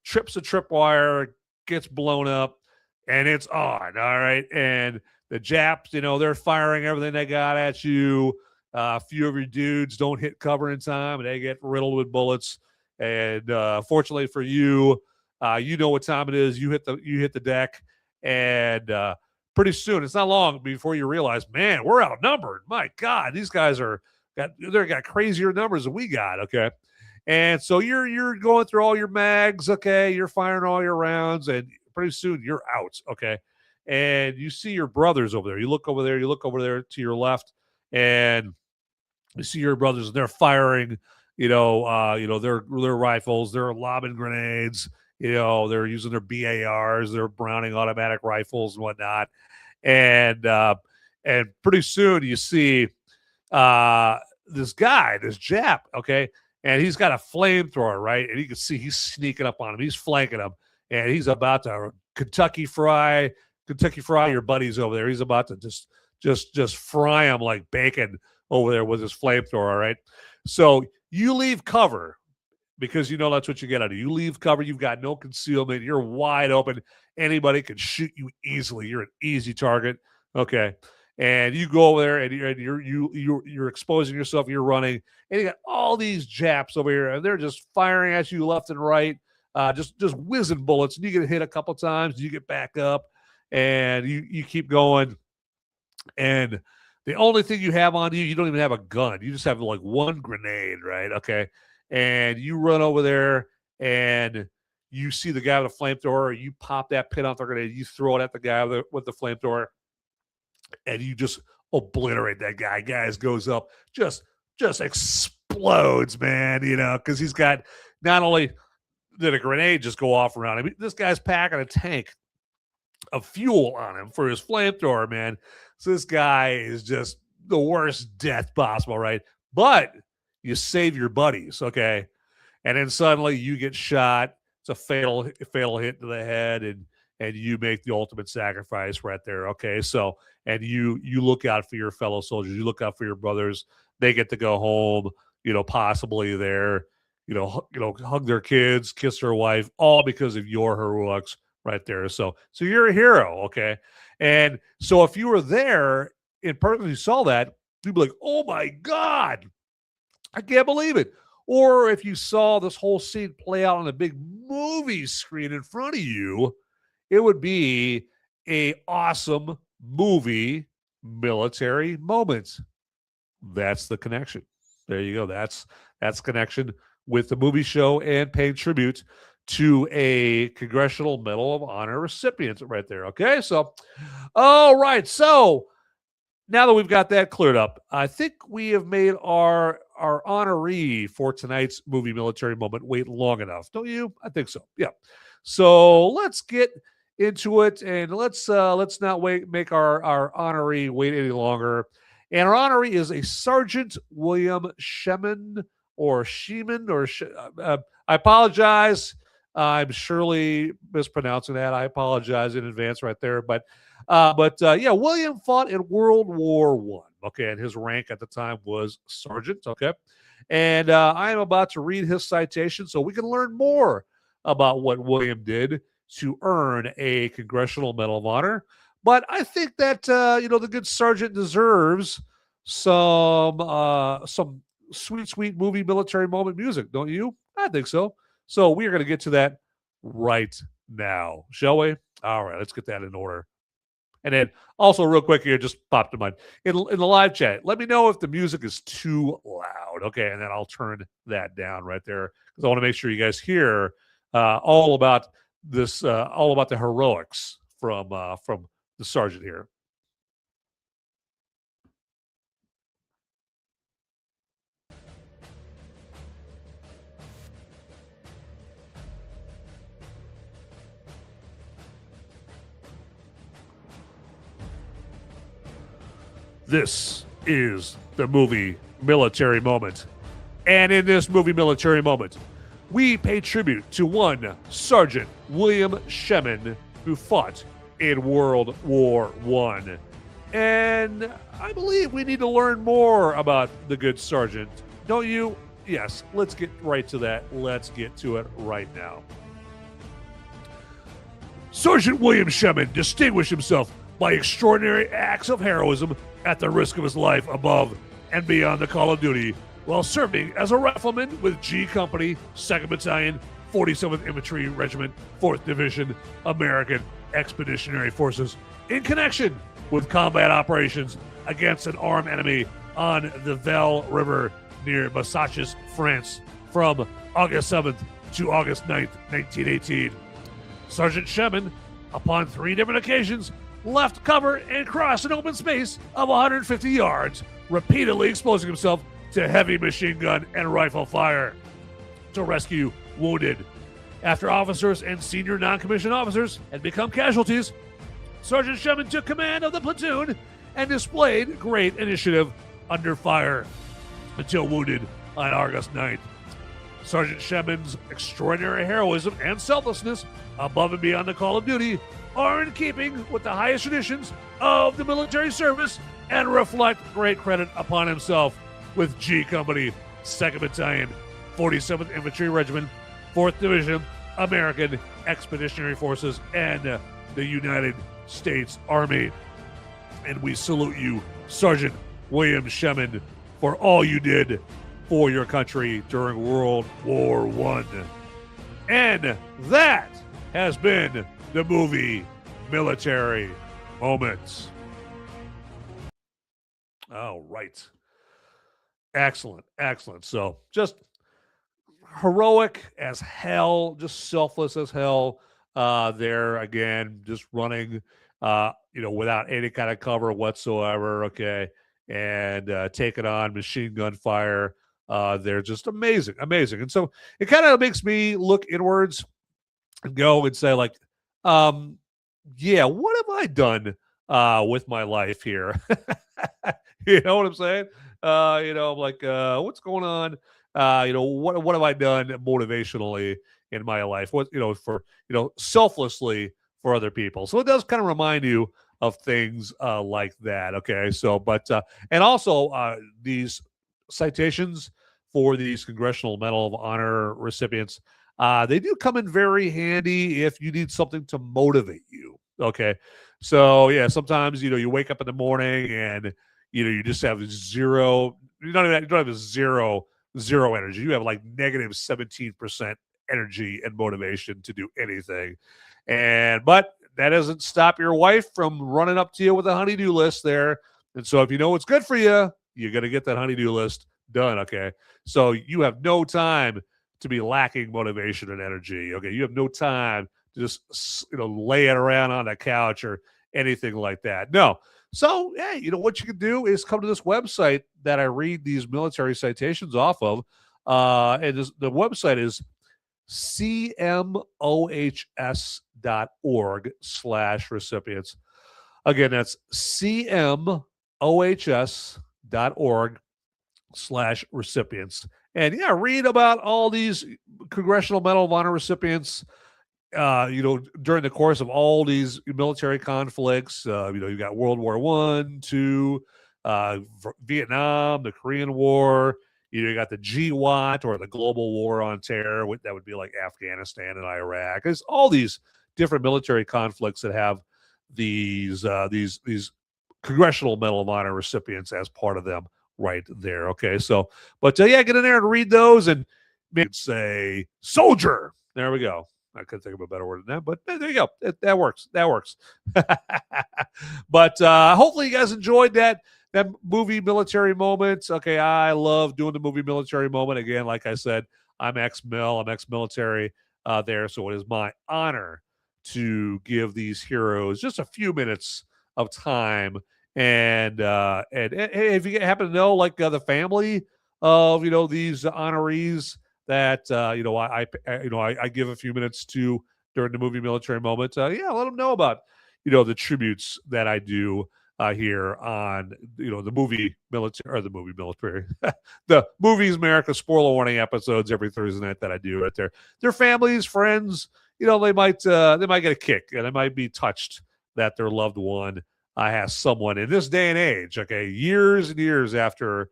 trips a tripwire, gets blown up, and it's on, all right? And the Japs, they're firing everything they got at you. A few of your dudes don't hit cover in time, and they get riddled with bullets. And fortunately for you, you know what time it is. You hit the deck, and pretty soon, it's not long before you realize, man, we're outnumbered. My God, these guys got crazier numbers than we got. Okay, and so you're going through all your mags. Okay, you're firing all your rounds, and pretty soon you're out. Okay, and you see your brothers over there. You look over there to your left, and you see your brothers, and they're firing. Their rifles. They're lobbing grenades. They're using their BARs, their Browning automatic rifles and whatnot. And pretty soon you see this guy, this Jap, okay, and he's got a flamethrower, right? And you can see he's sneaking up on him. He's flanking him, and he's about to Kentucky fry your buddies over there. He's about to just fry them like bacon over there with his flamethrower, right? So you leave cover because that's what you get out of. You leave cover. You've got no concealment. You're wide open. Anybody can shoot you easily. You're an easy target. Okay, and you go over there and you're exposing yourself. You're running, and you got all these Japs over here, and they're just firing at you left and right, just whizzing bullets. And you get hit a couple times. You get back up, and you keep going, and the only thing you have on you don't even have a gun. You just have like one grenade, right? Okay. And you run over there and you see the guy with a flamethrower. You pop that pin off the grenade. You throw it at the guy with the flamethrower, and you just obliterate that guy. Guys goes up, just explodes, man, because he's got, not only did a grenade just go off around him, this guy's packing a tank of fuel on him for his flamethrower, man. So this guy is just the worst death possible, right? But you save your buddies, okay? And then suddenly you get shot. It's a fatal hit to the head, and you make the ultimate sacrifice right there, okay? So, and you look out for your fellow soldiers. You look out for your brothers. They get to go home, possibly there, hug their kids, kiss their wife, all because of your heroics right there. So you're a hero, okay? And so if you were there in person, you saw that, you'd be like, oh my God, I can't believe it. Or if you saw this whole scene play out on a big movie screen in front of you, it would be a awesome movie military moment. That's the connection. There you go. That's connection with the movie show and paying tribute to a Congressional Medal of Honor recipient right there. Okay, so all right. So now that we've got that cleared up, I think we have made our honoree for tonight's movie military moment wait long enough. Don't you? I think so. Yeah. So let's get into it, and let's not make our honoree wait any longer. And our honoree is a Sergeant William Shemin or Sheeman or I apologize. I'm surely mispronouncing that. I apologize in advance right there. But William fought in World War I. Okay, and his rank at the time was sergeant. Okay, and I am about to read his citation so we can learn more about what William did to earn a Congressional Medal of Honor. But I think that the good sergeant deserves some sweet movie military moment music, don't you? I think so. So we are going to get to that right now, shall we? All right, let's get that in order. And then also real quick here, just popped to mind. In the live chat, let me know if the music is too loud. Okay, and then I'll turn that down right there because I want to make sure you guys hear all about this, all about the heroics from the sergeant here. This is the movie military moment. And in this movie military moment, we pay tribute to one Sergeant William Shemin, who fought in World War I. And I believe we need to learn more about the good sergeant. Don't you? Yes, let's get right to that. Let's get to it right now. Sergeant William Shemin distinguished himself by extraordinary acts of heroism at the risk of his life above and beyond the call of duty, while serving as a rifleman with G Company, 2nd Battalion, 47th Infantry Regiment, 4th Division, American Expeditionary Forces, in connection with combat operations against an armed enemy on the Vel River near Massachus, France, from August 7th to August 9th, 1918. Sergeant Shemin, upon 3 different occasions, left cover and crossed an open space of 150 yards, repeatedly exposing himself to heavy machine gun and rifle fire to rescue wounded. After officers and senior non-commissioned officers had become casualties, Sergeant Shemin took command of the platoon and displayed great initiative under fire until wounded on August 9th. Sergeant Shemin's extraordinary heroism and selflessness above and beyond the call of duty are in keeping with the highest traditions of the military service and reflect great credit upon himself with G Company, 2nd Battalion, 47th Infantry Regiment, 4th Division, American Expeditionary Forces, and the United States Army. And we salute you, Sergeant William Shemin, for all you did for your country during World War I. And that has been the movie military moments. All right. Excellent. So just heroic as hell, just selfless as hell. There again, just running, without any kind of cover whatsoever. Okay. And taking on machine gun fire. They're just amazing. And so it kind of makes me look inwards and go and say, like, yeah, what have I done with my life here? You know what I'm saying? I'm like, what's going on? What have I done motivationally in my life? What, for, selflessly for other people. So it does kind of remind you of things like that. Okay. So, but, and also these citations for these Congressional Medal of Honor recipients, they do come in very handy if you need something to motivate you. Okay. So yeah, sometimes, you wake up in the morning and, you just have zero, you don't have zero energy. You have like negative 17% energy and motivation to do anything. But that doesn't stop your wife from running up to you with a honey-do list there. And so if you know what's good for you, you're going to get that honey-do list done. Okay. So you have no time to be lacking motivation and energy. Okay. You have no time to just, lay it around on the couch or anything like that. No. So, hey, what you can do is come to this website that I read these military citations off of. And the website is cmohs.org/recipients. Again, that's cmohs.org/recipients. And yeah, read about all these Congressional Medal of Honor recipients, during the course of all these military conflicts. You've got World War I, II, Vietnam, the Korean War. You got the GWAT, or the Global War on Terror. That would be like Afghanistan and Iraq. There's all these different military conflicts that have these Congressional Medal of Honor recipients as part of them right there. Okay, so, but yeah, get in there and read those and maybe say soldier. There we go. I couldn't think of a better word than that, but there you go. That works. But hopefully you guys enjoyed that movie military moment. Okay, I love doing the movie military moment. Again, like I said, I'm ex-mil, I'm ex-military there, so it is my honor to give these heroes just a few minutes of time. And if you happen to know, like the family of these honorees that I give a few minutes to during the movie military moment, let them know about the tributes that I do here on the movie military, or the movie military, the Movies Merica spoiler warning episodes every Thursday night that I do right there. Their families, friends, they might get a kick, and they might be touched that their loved one has someone in this day and age, okay, years and years after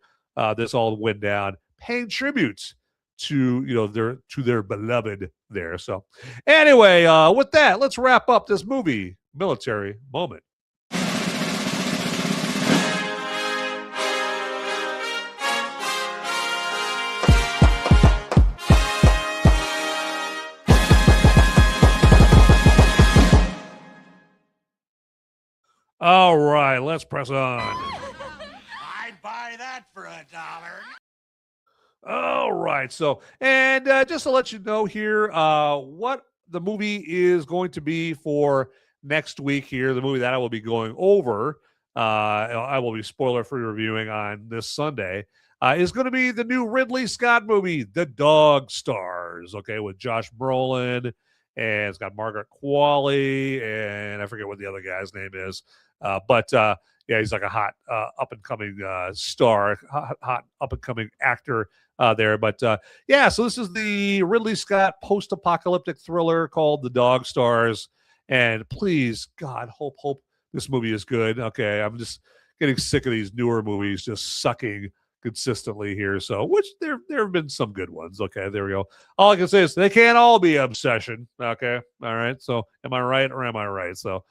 this all went down, paying tribute to their beloved there. So anyway, with that, let's wrap up this movie military moment. All right, let's press on. I'd buy that for $1. All right, so and just to let you know here, what the movie is going to be for next week here, the movie that I will be going over, I will be spoiler-free reviewing on this Sunday, is going to be the new Ridley Scott movie, The Dog Stars, okay, with Josh Brolin, and it's got Margaret Qualley, and I forget what the other guy's name is. But he's like a hot up-and-coming star, hot up-and-coming actor there. But so this is the Ridley Scott post-apocalyptic thriller called The Dog Stars. And please, God, hope this movie is good. Okay, I'm just getting sick of these newer movies just sucking consistently here. So, which there have been some good ones. Okay, there we go. All I can say is they can't all be Obsession. Okay, all right. So, am I right or am I right? So,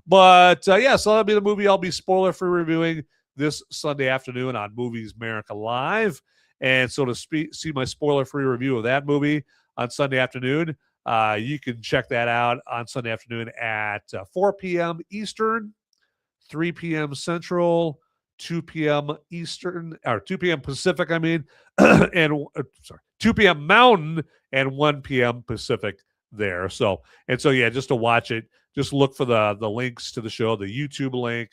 but so that'll be the movie I'll be spoiler-free reviewing this Sunday afternoon on Movies Merica Live. And so to see my spoiler-free review of that movie on Sunday afternoon, you can check that out on Sunday afternoon at 4 p.m. Eastern, 3 p.m. Central, 2 p.m. Eastern, or 2 p.m. Pacific, and 2 p.m. Mountain and 1 p.m. Pacific there. So just to watch it, just look for the links to the show, the YouTube link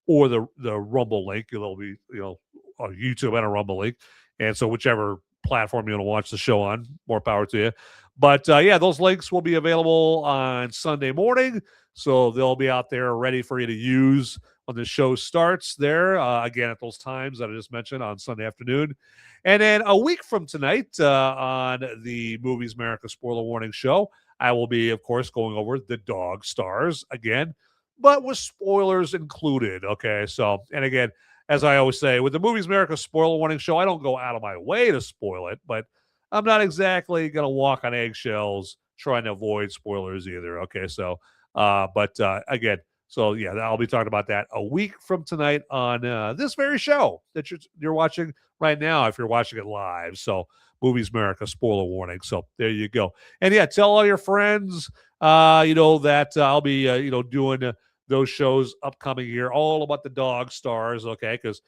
or the Rumble link. It'll be, a YouTube and a Rumble link. And so whichever platform you want to watch the show on, more power to you. But those links will be available on Sunday morning. So they'll be out there ready for you to use when the show starts there, again, at those times that I just mentioned on Sunday afternoon. And then a week from tonight on the Movies Merica Spoiler Warning Show, I will be, of course, going over The Dog Stars again, but with spoilers included, okay? So, and again, as I always say, with the Movies Merica Spoiler Warning Show, I don't go out of my way to spoil it, but I'm not exactly going to walk on eggshells trying to avoid spoilers either, okay? So, again, so I'll be talking about that a week from tonight on this very show that you're watching right now if you're watching it live. So Movies Merica spoiler warning. So there you go. And tell all your friends, that I'll be, doing those shows upcoming here, all about The Dog Stars. Okay, because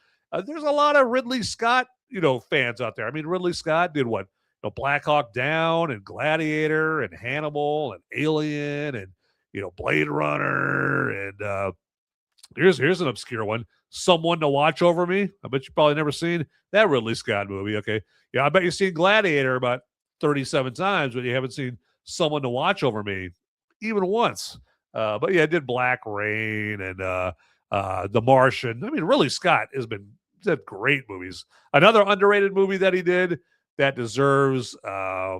there's a lot of Ridley Scott, fans out there. I mean, Ridley Scott did what? Black Hawk Down and Gladiator and Hannibal and Alien and Blade Runner, and here's an obscure one, Someone to Watch Over Me. I bet you probably never seen that Ridley Scott movie. Okay, I bet you've seen Gladiator about 37 times, but you haven't seen Someone to Watch Over Me even once. But I did Black Rain and The Martian. I mean, Ridley Scott did great movies. Another underrated movie that he did that deserves a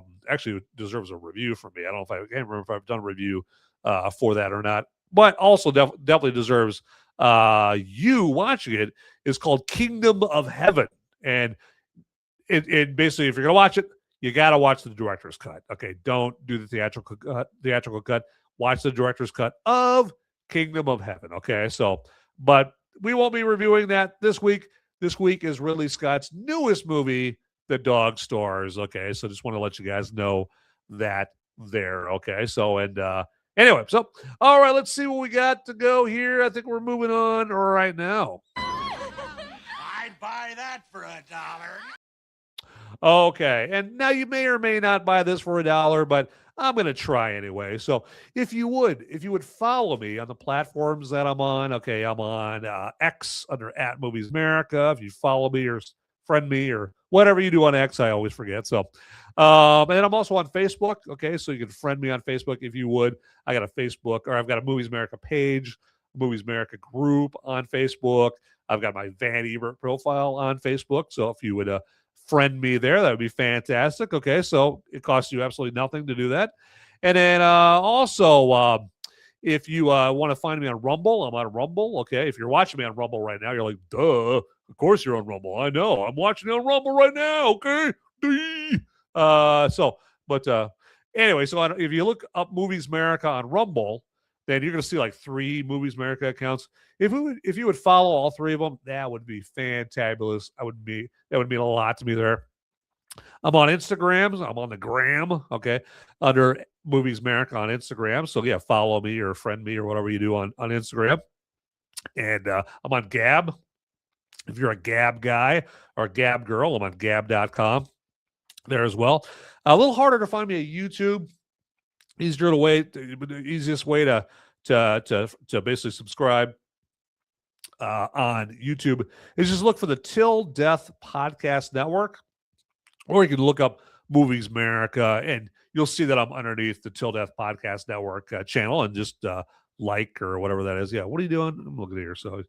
review from me. I can't remember if I've done a review for that or not, but also definitely deserves you watching it, is called Kingdom of Heaven. And it basically, if you're going to watch it, you got to watch the director's cut. Okay, don't do the theatrical cut. Watch the director's cut of Kingdom of Heaven. Okay, so, but we won't be reviewing that this week. This week is Ridley Scott's newest movie, The Dog Stars. Okay, so just want to let you guys know that there. Okay, so, and anyway, so, all right, let's see what we got to go here. I think we're moving on right now. I'd buy that for $1. Okay, and now you may or may not buy this for $1, but I'm going to try anyway. So if you would follow me on the platforms that I'm on. Okay, I'm on X under @Movies-Merica. If you follow me or friend me or whatever you do on X, I always forget. So, and I'm also on Facebook. Okay, so you can friend me on Facebook if you would. I got a Facebook, or I've got a Movies Merica page Movies Merica group on Facebook. I've got my Van Ebert profile on Facebook. So if you would friend me there, that would be fantastic. Okay, so it costs you absolutely nothing to do that. And then also, if you want to find me on Rumble, I'm on Rumble. Okay, if you're watching me on Rumble right now, you're like, duh, of course you're on Rumble. I know, I'm watching you on Rumble right now. Okay, anyway, so if you look up Movies Merica on Rumble, then you're going to see like 3 Movies Merica accounts. If you would follow all 3 of them, that would be fantabulous. That would mean a lot to me there. I'm on Instagram. I'm on the gram, okay, under Movies Merica on Instagram. So, yeah, follow me or friend me or whatever you do on Instagram. And I'm on Gab. If you're a Gab guy or a Gab girl, I'm on Gab.com there as well. A little harder to find me at YouTube. Easiest way to basically subscribe on YouTube is just look for the Till Death Podcast Network, or you can look up Movies Merica, and you'll see that I'm underneath the Till Death Podcast Network channel, and just like or whatever that is. Yeah, what are you doing? I'm looking here. So,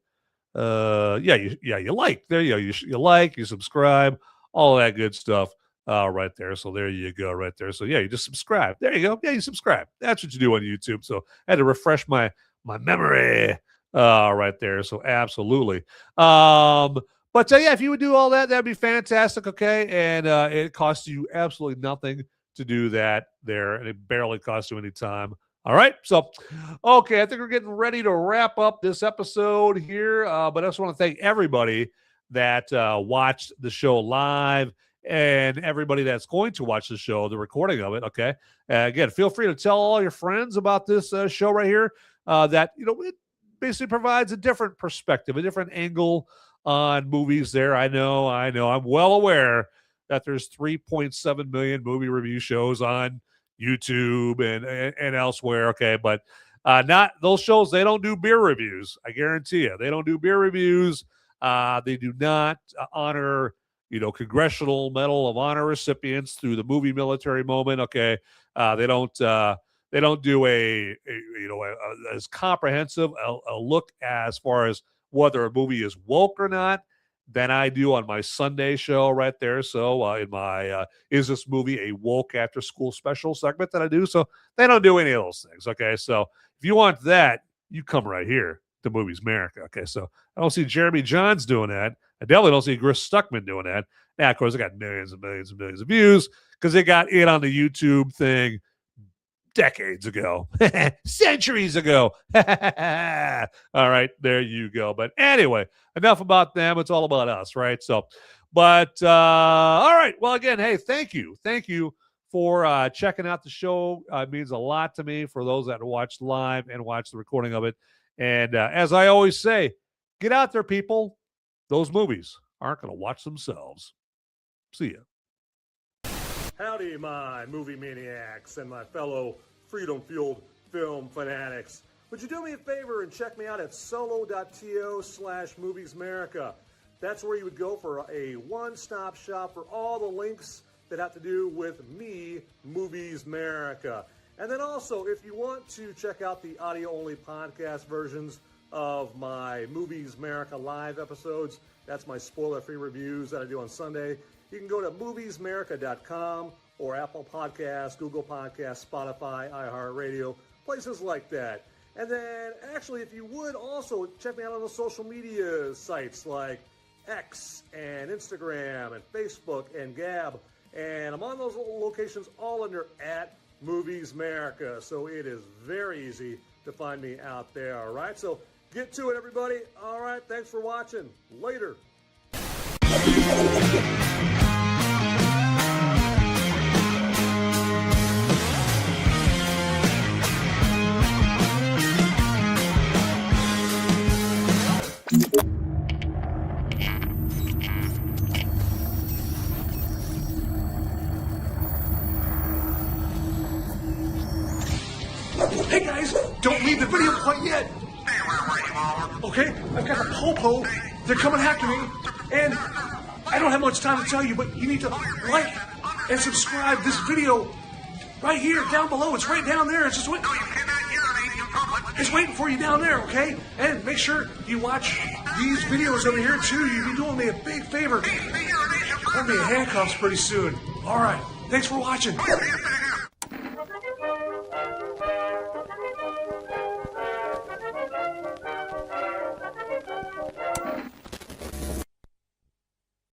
you like there. You like, you subscribe, all that good stuff. Right there. So there you go, right there. So yeah, you just subscribe. There you go. Yeah, you subscribe. That's what you do on YouTube. So I had to refresh my memory right there. So absolutely. But yeah, if you would do all that, that'd be fantastic. Okay. And it costs you absolutely nothing to do that there. And it barely costs you any time. All right. So, okay. I think we're getting ready to wrap up this episode here. But I just want to thank everybody that watched the show live, and everybody that's going to watch the show, the recording of it. Okay. Again, feel free to tell all your friends about this show right here. That, it basically provides a different perspective, a different angle on movies there. I know. I'm well aware that there's 3.7 million movie review shows on YouTube and elsewhere. Okay. But not those shows. They don't do beer reviews. I guarantee you, they don't do beer reviews. They do not honor Congressional Medal of Honor recipients through the movie military moment. Okay. They don't do as comprehensive a look as far as whether a movie is woke or not than I do on my Sunday show right there. So in my Is This Movie a Woke After School Special segment that I do. So they don't do any of those things. Okay. So if you want that, you come right here to Movies Merica. Okay. So I don't see Jeremy Johns doing that. I definitely don't see Chris Stuckman doing that. Now, of course, they got millions and millions and millions of views because they got it on the YouTube thing decades ago, centuries ago. All right, there you go. But anyway, enough about them. It's all about us, right? So, but all right. Well, again, hey, thank you for checking out the show. It means a lot to me for those that watch live and watch the recording of it. And as I always say, get out there, people. Those movies aren't going to watch themselves. See ya. Howdy, my movie maniacs and my fellow freedom-fueled film fanatics. Would you do me a favor and check me out at solo.to/Movies Merica? That's where you would go for a one-stop shop for all the links that have to do with me, Movies Merica. And then also, if you want to check out the audio-only podcast versions of my Movies Merica live episodes, that's my spoiler-free reviews that I do on Sunday, you can go to moviesmerica.com or Apple Podcasts, Google Podcasts, Spotify, iHeartRadio, places like that. And then, actually, if you would also check me out on the social media sites like X and Instagram and Facebook and Gab. And I'm on those locations all under @Movies Merica. So it is very easy to find me out there, all right? So get to it, everybody. All right, thanks for watching. Later. Hey guys, don't leave the video quite yet. Okay, I've got the popo. They're coming after me, and I don't have much time to tell you, but you need to like and subscribe this video right here, down below. It's right down there. It's just what. is waiting for you down there, okay? And make sure you watch these videos over here too. You'll be doing me a big favor. Put me in handcuffs pretty soon. All right. Thanks for watching.